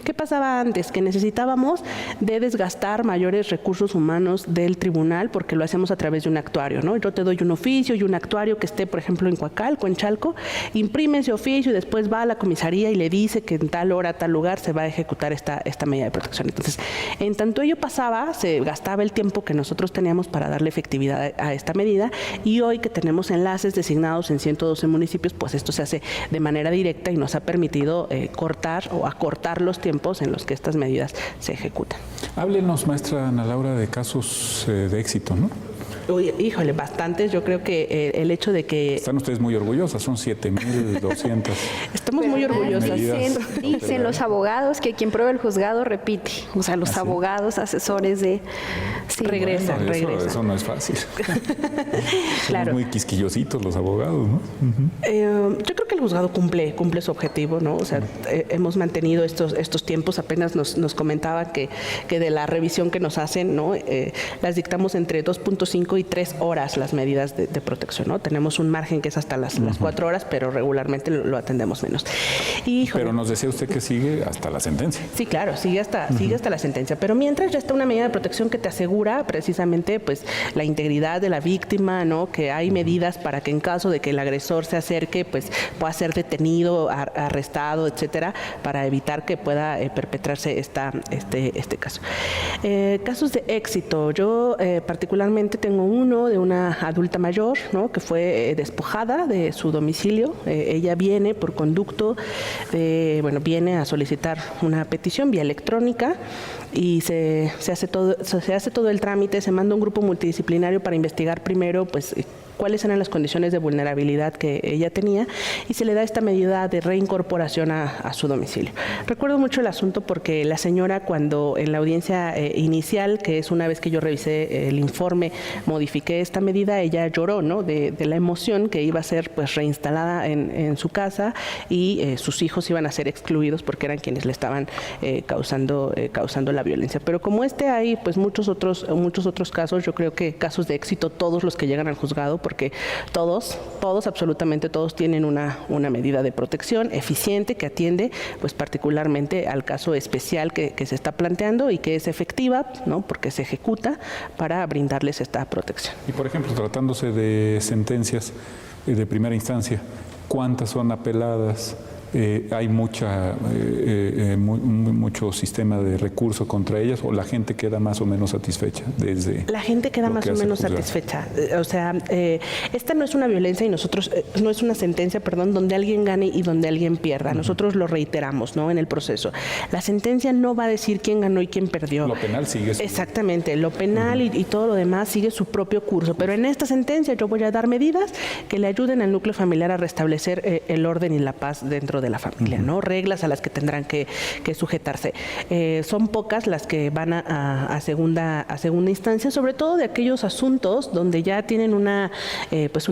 ¿Qué pasaba antes? Que necesitábamos de desgastar mayores recursos humanos del tribunal, porque lo hacemos a través de un actuario, ¿no? Yo te doy un oficio y un actuario que esté, por ejemplo, en Coacalco, en Chalco, imprime ese oficio y después va a la comisaría y le dice que en tal hora, tal lugar se va a ejecutar esta medida de protección. Entonces, en tanto ello pasaba, se gastaba el tiempo que nosotros teníamos para darle efectividad efectividad a esta medida, y hoy que tenemos enlaces designados en 112 municipios, pues esto se hace de manera directa y nos ha permitido cortar o acortar los tiempos en los que estas medidas se ejecutan. Háblenos, maestra Ana Laura, de casos de éxito, ¿no? Uy, híjole, bastantes. Yo creo que el hecho de que... Están ustedes muy orgullosas, son 7,200. Estamos muy orgullosas. Dicen los abogados que quien prueba el juzgado repite. O sea, los abogados, asesores de... Sí, regresan. Eso no es fácil. Claro. Somos muy quisquillositos los abogados, ¿no? Yo creo que el juzgado cumple su objetivo, ¿no? O sea, hemos mantenido estos tiempos. Apenas nos comentaba que de la revisión que nos hacen, ¿no? Las dictamos entre 2.5 y 3 horas las medidas de protección, ¿no? Tenemos un margen que es hasta las 4 horas, pero regularmente lo atendemos menos. Pero nos decía usted que sigue hasta la sentencia. Sí, claro, sigue hasta la sentencia. Pero mientras ya está una medida de protección que te asegura precisamente pues la integridad de la víctima, ¿no? Que hay medidas para que en caso de que el agresor se acerque, pues pueda ser detenido, arrestado, etcétera, para evitar que pueda perpetrarse este caso. Casos de éxito. Yo particularmente tengo uno de una adulta mayor, ¿no? Que fue despojada de su domicilio. Ella viene por conducto, viene a solicitar una petición vía electrónica y se hace todo el trámite, se manda un grupo multidisciplinario para investigar primero pues cuáles eran las condiciones de vulnerabilidad que ella tenía y se le da esta medida de reincorporación a su domicilio. Recuerdo mucho el asunto porque la señora, cuando en la audiencia inicial, que es una vez que yo revisé el informe, modifiqué esta medida, ella lloró, ¿no? De la emoción que iba a ser pues reinstalada en su casa y sus hijos iban a ser excluidos porque eran quienes le estaban causando la violencia. Pero como hay pues muchos otros casos, yo creo que casos de éxito, todos los que llegan al juzgado, porque todos, absolutamente todos tienen una medida de protección eficiente que atiende pues particularmente al caso especial que se está planteando y que es efectiva, ¿no? Porque se ejecuta para brindarles esta protección. Y por ejemplo, tratándose de sentencias de primera instancia, ¿cuántas son apeladas? ¿Hay mucho sistema de recurso contra ellas o la gente queda más o menos satisfecha? La gente queda más o menos satisfecha. O sea, esta no es una violencia y nosotros, no es una sentencia, perdón, donde alguien gane y donde alguien pierda. Nosotros lo reiteramos, ¿no? En el proceso. La sentencia no va a decir quién ganó y quién perdió. Lo penal sigue su... Exactamente. Lo penal y todo lo demás sigue su propio curso. Pero en esta sentencia yo voy a dar medidas que le ayuden al núcleo familiar a restablecer el orden y la paz dentro de la familia, ¿no? Reglas a las que tendrán que sujetarse. Son pocas las que van a segunda instancia, sobre todo de aquellos asuntos donde ya tienen una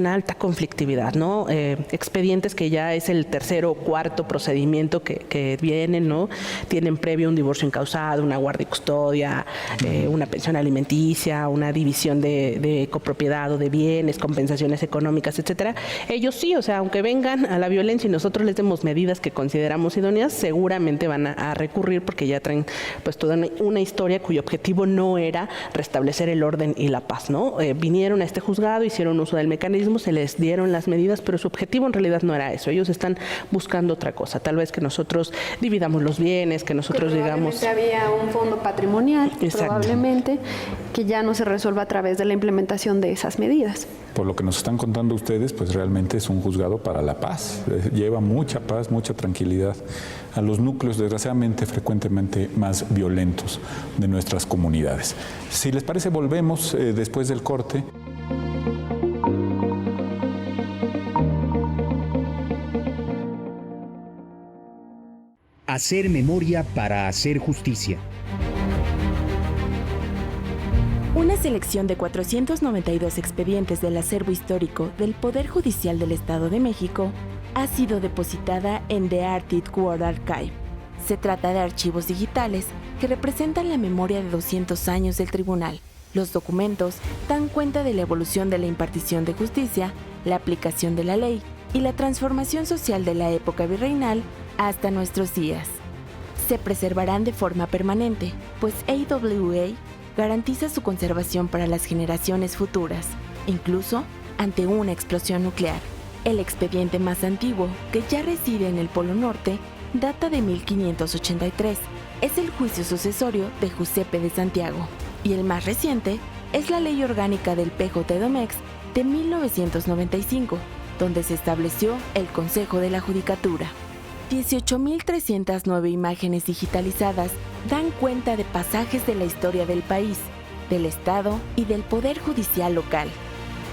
alta conflictividad, ¿no? Expedientes que ya es el tercero o cuarto procedimiento que vienen, ¿no? Tienen previo un divorcio incausado, una guardia y custodia, una pensión alimenticia, una división de copropiedad o de bienes, compensaciones económicas, etcétera. Ellos sí, o sea, aunque vengan a la violencia y nosotros les demos medidas que consideramos idóneas, seguramente van a recurrir porque ya traen pues toda una historia cuyo objetivo no era restablecer el orden y la paz, ¿no? Vinieron a este juzgado, hicieron uso del mecanismo, se les dieron las medidas, pero su objetivo en realidad no era eso. Ellos están buscando otra cosa, tal vez que nosotros dividamos los bienes, que nosotros digamos... había un fondo patrimonial, probablemente, que ya no se resuelva a través de la implementación de esas medidas. Por lo que nos están contando ustedes, pues realmente es un juzgado para la paz. Lleva mucha paz, mucha tranquilidad a los núcleos, desgraciadamente, frecuentemente más violentos de nuestras comunidades. Si les parece, volvemos después del corte. Hacer memoria para hacer justicia. Una selección de 492 expedientes del acervo histórico del Poder Judicial del Estado de México ha sido depositada en The Arctic World Archive. Se trata de archivos digitales que representan la memoria de 200 años del tribunal. Los documentos dan cuenta de la evolución de la impartición de justicia, la aplicación de la ley y la transformación social de la época virreinal hasta nuestros días. Se preservarán de forma permanente, pues AWA garantiza su conservación para las generaciones futuras, incluso ante una explosión nuclear. El expediente más antiguo, que ya reside en el Polo Norte, data de 1583. Es el juicio sucesorio de Giuseppe de Santiago. Y el más reciente es la Ley Orgánica del PJDOMEX de 1995, donde se estableció el Consejo de la Judicatura. 18.309 imágenes digitalizadas dan cuenta de pasajes de la historia del país, del Estado y del Poder Judicial local.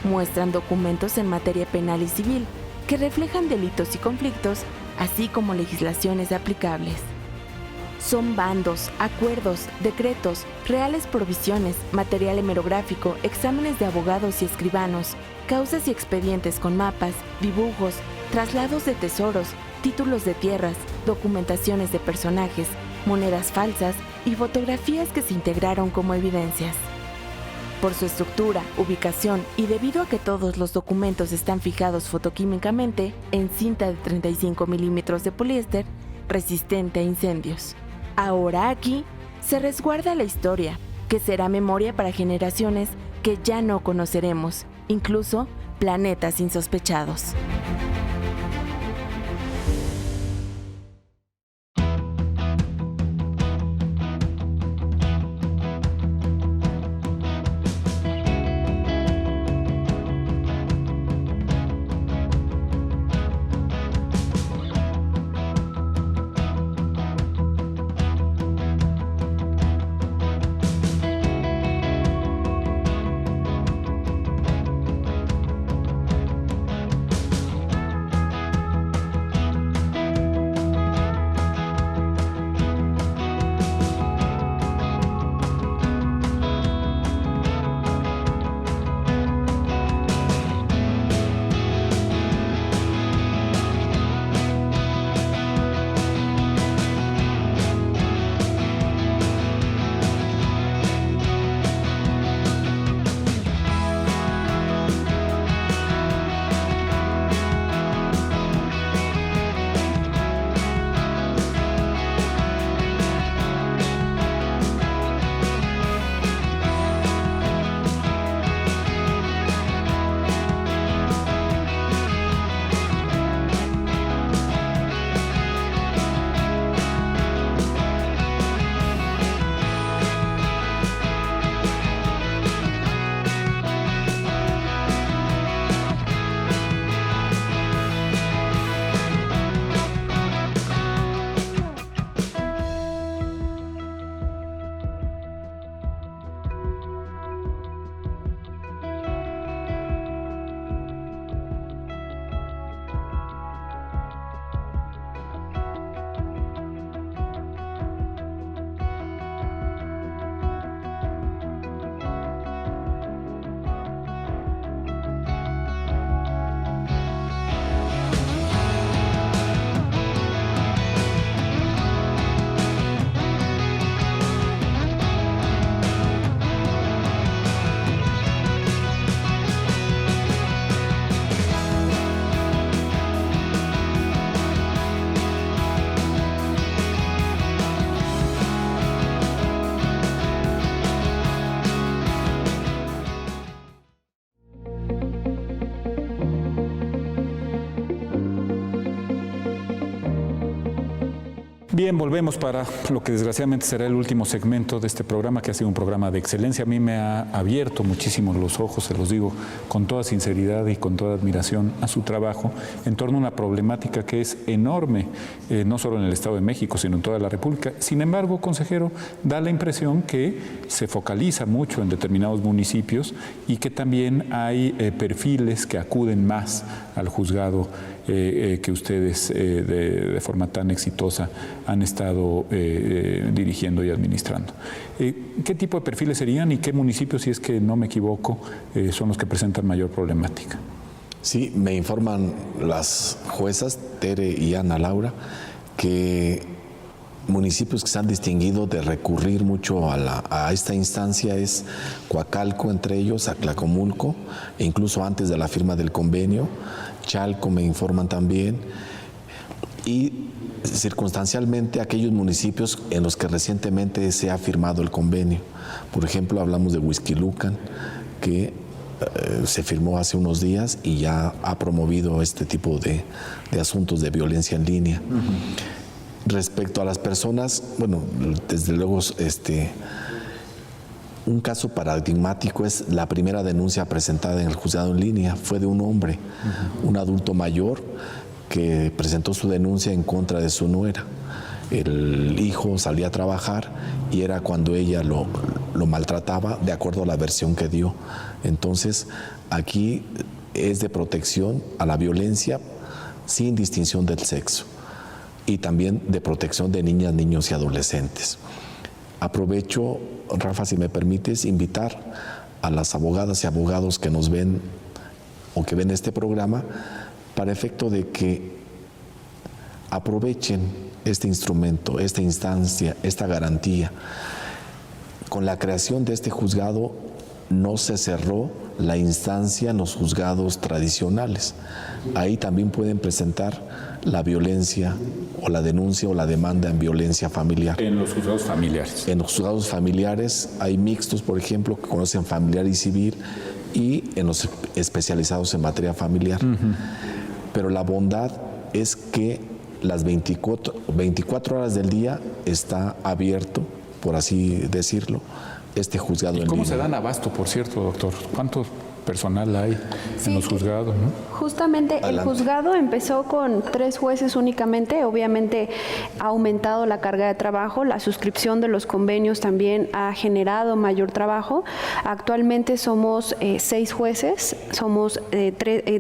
Muestran documentos en materia penal y civil que reflejan delitos y conflictos, así como legislaciones aplicables. Son bandos, acuerdos, decretos, reales provisiones, material hemerográfico, exámenes de abogados y escribanos, causas y expedientes con mapas, dibujos, traslados de tesoros, títulos de tierras, documentaciones de personajes, monedas falsas y fotografías que se integraron como evidencias. Por su estructura, ubicación y debido a que todos los documentos están fijados fotoquímicamente en cinta de 35 milímetros de poliéster, resistente a incendios. Ahora aquí se resguarda la historia, que será memoria para generaciones que ya no conoceremos, incluso planetas insospechados. Bien, volvemos para lo que desgraciadamente será el último segmento de este programa, que ha sido un programa de excelencia. A mí me ha abierto muchísimo los ojos, se los digo con toda sinceridad y con toda admiración a su trabajo, en torno a una problemática que es enorme, no solo en el Estado de México, sino en toda la República. Sin embargo, consejero, da la impresión que se focaliza mucho en determinados municipios y que también hay perfiles que acuden más al juzgado que ustedes de forma tan exitosa han estado dirigiendo y administrando. ¿Qué tipo de perfiles serían y qué municipios, si es que no me equivoco, son los que presentan mayor problemática? Sí, me informan las juezas, Tere y Ana Laura, que municipios que se han distinguido de recurrir mucho a esta instancia es Coacalco, entre ellos, Atlacomulco, e incluso antes de la firma del convenio, Chalco me informan también, y circunstancialmente aquellos municipios en los que recientemente se ha firmado el convenio. Por ejemplo, hablamos de Huixquilucan, que se firmó hace unos días y ya ha promovido este tipo de asuntos de violencia en línea. Respecto a las personas, bueno, desde luego Un caso paradigmático es la primera denuncia presentada en el juzgado en línea. Fue de un hombre, un adulto mayor, que presentó su denuncia en contra de su nuera. El hijo salía a trabajar y era cuando ella lo maltrataba, de acuerdo a la versión que dio. Entonces, aquí es de protección a la violencia sin distinción del sexo y también de protección de niñas, niños y adolescentes. Aprovecho, Rafa, si me permites, invitar a las abogadas y abogados que nos ven o que ven este programa para efecto de que aprovechen este instrumento, esta instancia, esta garantía. Con la creación de este juzgado no se cerró la instancia en los juzgados tradicionales. Ahí también pueden presentar la violencia o la denuncia o la demanda en violencia familiar. En los juzgados familiares. En los juzgados familiares hay mixtos, por ejemplo, que conocen familiar y civil, y en los especializados en materia familiar. Pero la bondad es que las 24 horas del día está abierto, por así decirlo, este juzgado en línea. ¿Cómo se dan abasto, por cierto, doctor? ¿Cuánto personal hay en los juzgados, ¿no? Justamente el juzgado empezó con 3 jueces únicamente. Obviamente ha aumentado la carga de trabajo, la suscripción de los convenios también ha generado mayor trabajo. Actualmente somos 6 jueces,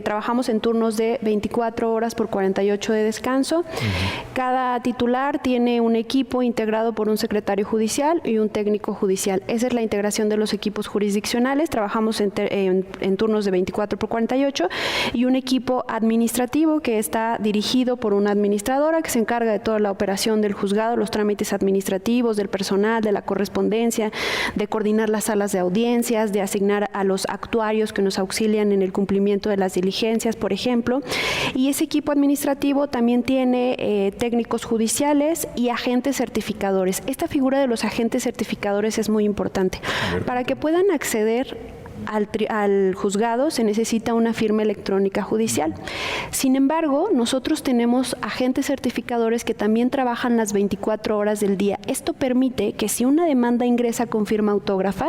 trabajamos en turnos de 24 horas por 48 de descanso. Cada titular tiene un equipo integrado por un secretario judicial y un técnico judicial. Esa es la integración de los equipos jurisdiccionales. Trabajamos en turnos de 24 por 48 y un equipo administrativo que está dirigido por una administradora que se encarga de toda la operación del juzgado, los trámites administrativos, del personal, de la correspondencia, de coordinar las salas de audiencias, de asignar a los actuarios que nos auxilian en el cumplimiento de las diligencias, por ejemplo. Y ese equipo administrativo también tiene técnicos judiciales y agentes certificadores. Esta figura de los agentes certificadores es muy importante. Para que puedan acceder al juzgado se necesita una firma electrónica judicial. Sin embargo, nosotros tenemos agentes certificadores que también trabajan las 24 horas del día. Esto permite que si una demanda ingresa con firma autógrafa,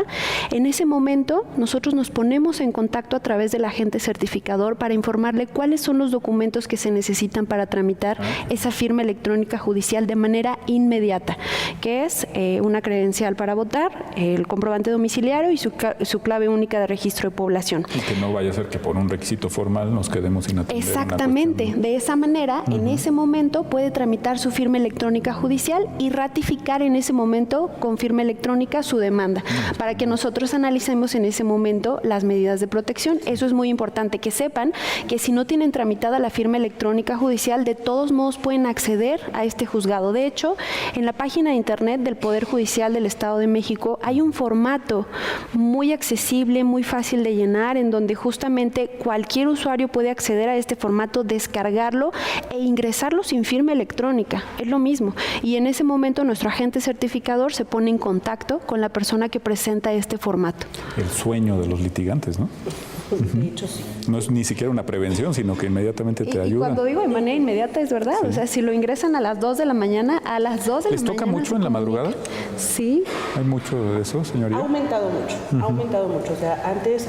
en ese momento nosotros nos ponemos en contacto a través del agente certificador para informarle cuáles son los documentos que se necesitan para tramitar esa firma electrónica judicial de manera inmediata, que es una credencial para votar, el comprobante domiciliario y su clave única de registro de población. Y que no vaya a ser que por un requisito formal nos quedemos sin atender. Exactamente. De esa manera, en ese momento puede tramitar su firma electrónica judicial y ratificar en ese momento con firma electrónica su demanda, para que nosotros analicemos en ese momento las medidas de protección. Eso es muy importante, que sepan que si no tienen tramitada la firma electrónica judicial, de todos modos pueden acceder a este juzgado. De hecho, en la página de internet del Poder Judicial del Estado de México hay un formato muy accesible, muy fácil de llenar, en donde justamente cualquier usuario puede acceder a este formato, descargarlo e ingresarlo sin firma electrónica. Es lo mismo. Y en ese momento nuestro agente certificador se pone en contacto con la persona que presenta este formato. El sueño de los litigantes, ¿no? De hecho, sí. No es ni siquiera una prevención, sino que inmediatamente te ayuda. Y cuando digo de manera inmediata es verdad. O sea, si lo ingresan a las 2 de la mañana, a las 2 de la mañana. ¿Les toca mucho en la madrugada? Sí. ¿Hay mucho de eso, señoría? Ha aumentado mucho. O sea, antes,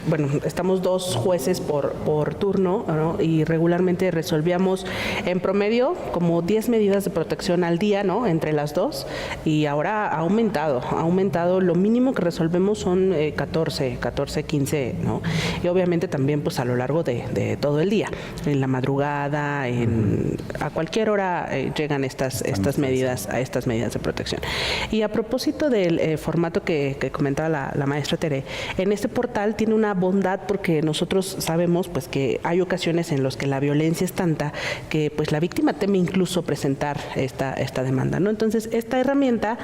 bueno, estamos 2 jueces por turno, ¿no? Y regularmente resolvíamos en promedio como 10 medidas de protección al día, ¿no? Entre las 2, y ahora ha aumentado, lo mínimo que resolvemos son 14, 15, ¿no? Y obviamente también pues a lo largo de todo el día, en la madrugada, a cualquier hora llegan estas medidas de protección. Y a propósito del formato que comentaba la maestra Tere, en este portal tiene una bondad porque nosotros sabemos pues que hay ocasiones en las que la violencia es tanta que pues la víctima teme incluso presentar esta demanda, ¿no? Entonces esta herramienta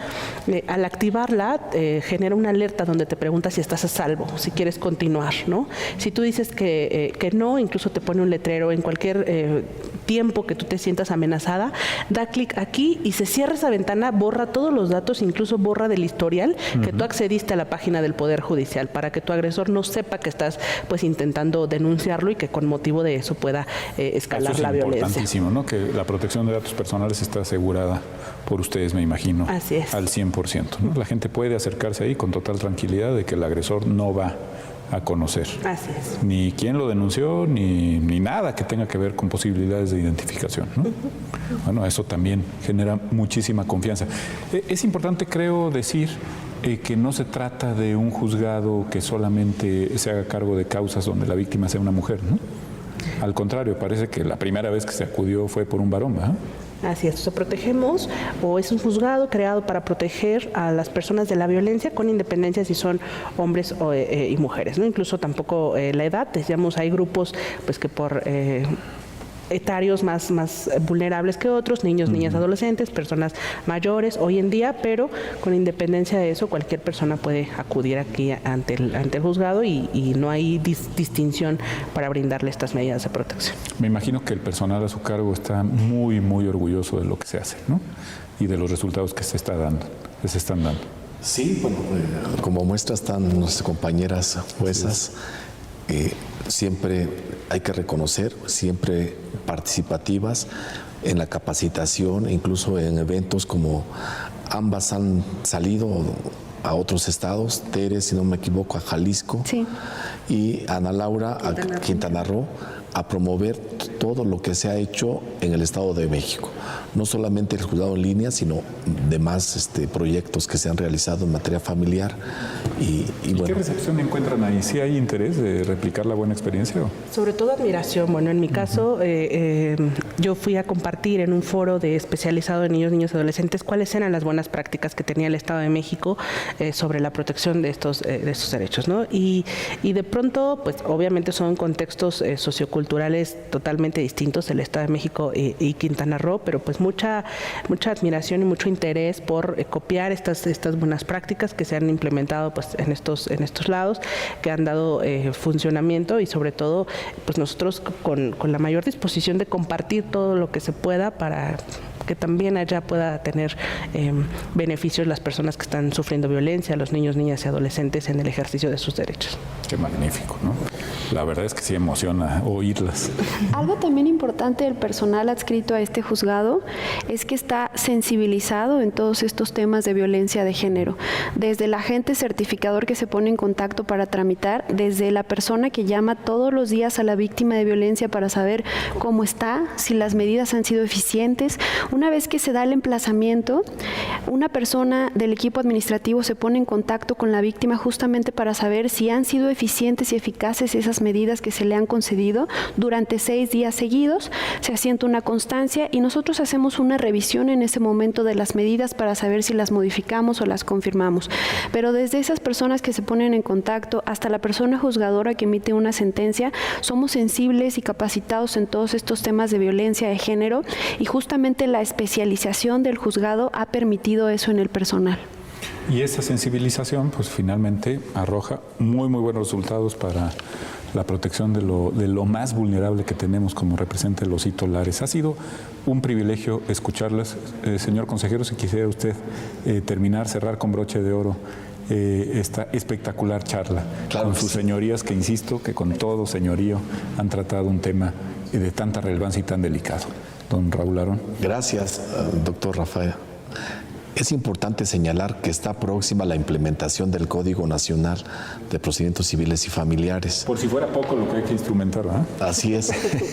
al activarla genera una alerta donde te pregunta si estás a salvo, si quieres continuar, ¿no? Si tú dices que no, incluso te pone un letrero en cualquier tiempo que tú te sientas amenazada, da clic aquí y se cierra esa ventana, borra todos los datos, incluso borra del historial que tú accediste a la página del Poder Judicial, para que tu agresor no sepa que estás pues intentando denunciarlo y que con motivo de eso pueda escalar la violencia. Es importantísimo, ¿no? Que la protección de datos personales está asegurada por ustedes, me imagino, así es, al 100%, ¿no? La gente puede acercarse ahí con total tranquilidad de que el agresor no va a conocer. Así es. Ni quién lo denunció, ni nada que tenga que ver con posibilidades de identificación, ¿no? Bueno, eso también genera muchísima confianza. Es importante, creo, decir que no se trata de un juzgado que solamente se haga cargo de causas donde la víctima sea una mujer, ¿no? Al contrario, parece que la primera vez que se acudió fue por un varón, ¿verdad? Así es, protegemos, o es un juzgado creado para proteger a las personas de la violencia con independencia si son hombres y mujeres, ¿no? Incluso tampoco la edad, decíamos, hay grupos pues que por etarios más vulnerables que otros, niños, niñas, adolescentes, personas mayores hoy en día, pero con independencia de eso, cualquier persona puede acudir aquí ante el juzgado y no hay distinción para brindarle estas medidas de protección. Me imagino que el personal a su cargo está muy, muy orgulloso de lo que se hace, ¿no? Y de los resultados que se están dando. Sí, bueno, como muestra están nuestras compañeras juezas. Siempre hay que reconocer, siempre participativas en la capacitación, incluso en eventos como ambas han salido a otros estados, Tere, si no me equivoco, a Jalisco, sí, y Ana Laura a Quintana Roo, a promover todo lo que se ha hecho en el Estado de México. No solamente el juzgado en línea, sino demás proyectos que se han realizado en materia familiar. ¿Y bueno, qué recepción encuentran ahí? ¿Sí hay interés de replicar la buena experiencia? Sobre todo admiración. Bueno, en mi caso, yo fui a compartir en un foro especializado en niños, niñas y adolescentes cuáles eran las buenas prácticas que tenía el Estado de México sobre la protección de estos derechos, ¿no? Y de pronto, pues obviamente son contextos socioculturales totalmente distintos, el Estado de México y Quintana Roo, pero pues mucha admiración y mucho interés por copiar estas buenas prácticas que se han implementado pues en estos lados, que han dado funcionamiento, y sobre todo pues nosotros con la mayor disposición de compartir todo lo que se pueda para que también allá pueda tener beneficios las personas que están sufriendo violencia, los niños, niñas y adolescentes en el ejercicio de sus derechos. Qué magnífico, ¿no? La verdad es que sí emociona oírlas. Algo también importante del personal adscrito a este juzgado es que está sensibilizado en todos estos temas de violencia de género, desde el agente certificador que se pone en contacto para tramitar, desde la persona que llama todos los días a la víctima de violencia para saber cómo está, si las medidas han sido eficientes. Una vez que se da el emplazamiento, una persona del equipo administrativo se pone en contacto con la víctima justamente para saber si han sido eficientes y eficaces esas medidas que se le han concedido. Durante 6 días seguidos se asienta una constancia y nosotros hacemos una revisión en ese momento de las medidas para saber si las modificamos o las confirmamos. Pero desde esas personas que se ponen en contacto hasta la persona juzgadora que emite una sentencia, somos sensibles y capacitados en todos estos temas de violencia de género, y justamente la especialización del juzgado ha permitido eso en el personal. Y esa sensibilización, pues finalmente arroja muy, muy buenos resultados para la protección de lo más vulnerable que tenemos, como representa el Osito Lares. Ha sido un privilegio escucharlas. Señor consejero, si quisiera usted cerrar con broche de oro esta espectacular charla, claro, con sus señorías, que insisto que con todo señorío han tratado un tema de tanta relevancia y tan delicado. Don Raúl Arón. Gracias, doctor Rafael. Es importante señalar que está próxima la implementación del Código Nacional de Procedimientos Civiles y Familiares. Por si fuera poco lo que hay que instrumentar, ¿verdad? Así es.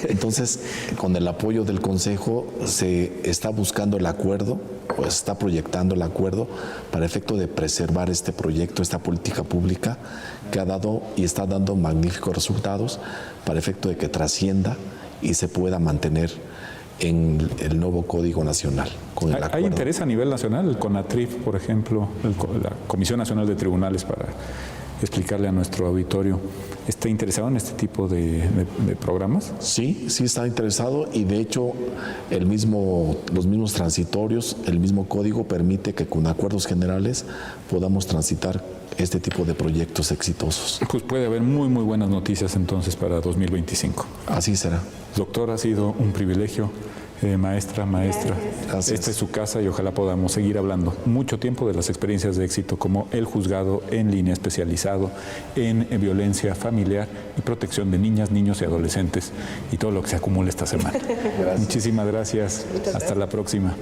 Entonces, con el apoyo del Consejo se está buscando el acuerdo, pues está proyectando el acuerdo para efecto de preservar este proyecto, esta política pública que ha dado y está dando magníficos resultados para efecto de que trascienda y se pueda mantener en el nuevo Código Nacional. Con el ¿Hay interés a nivel nacional? El CONATRIF, por ejemplo, la Comisión Nacional de Tribunales para explicarle a nuestro auditorio, ¿está interesado en este tipo de programas? Sí, sí está interesado y de hecho los mismos transitorios, el mismo código permite que con acuerdos generales podamos transitar este tipo de proyectos exitosos. Pues puede haber muy buenas noticias entonces para 2025. Así será. Doctor, ha sido un privilegio. Maestra, Gracias. Esta es su casa y ojalá podamos seguir hablando mucho tiempo de las experiencias de éxito como el juzgado en línea especializado en violencia familiar y protección de niñas, niños y adolescentes y todo lo que se acumula esta semana. Muchísimas gracias. Hasta la próxima.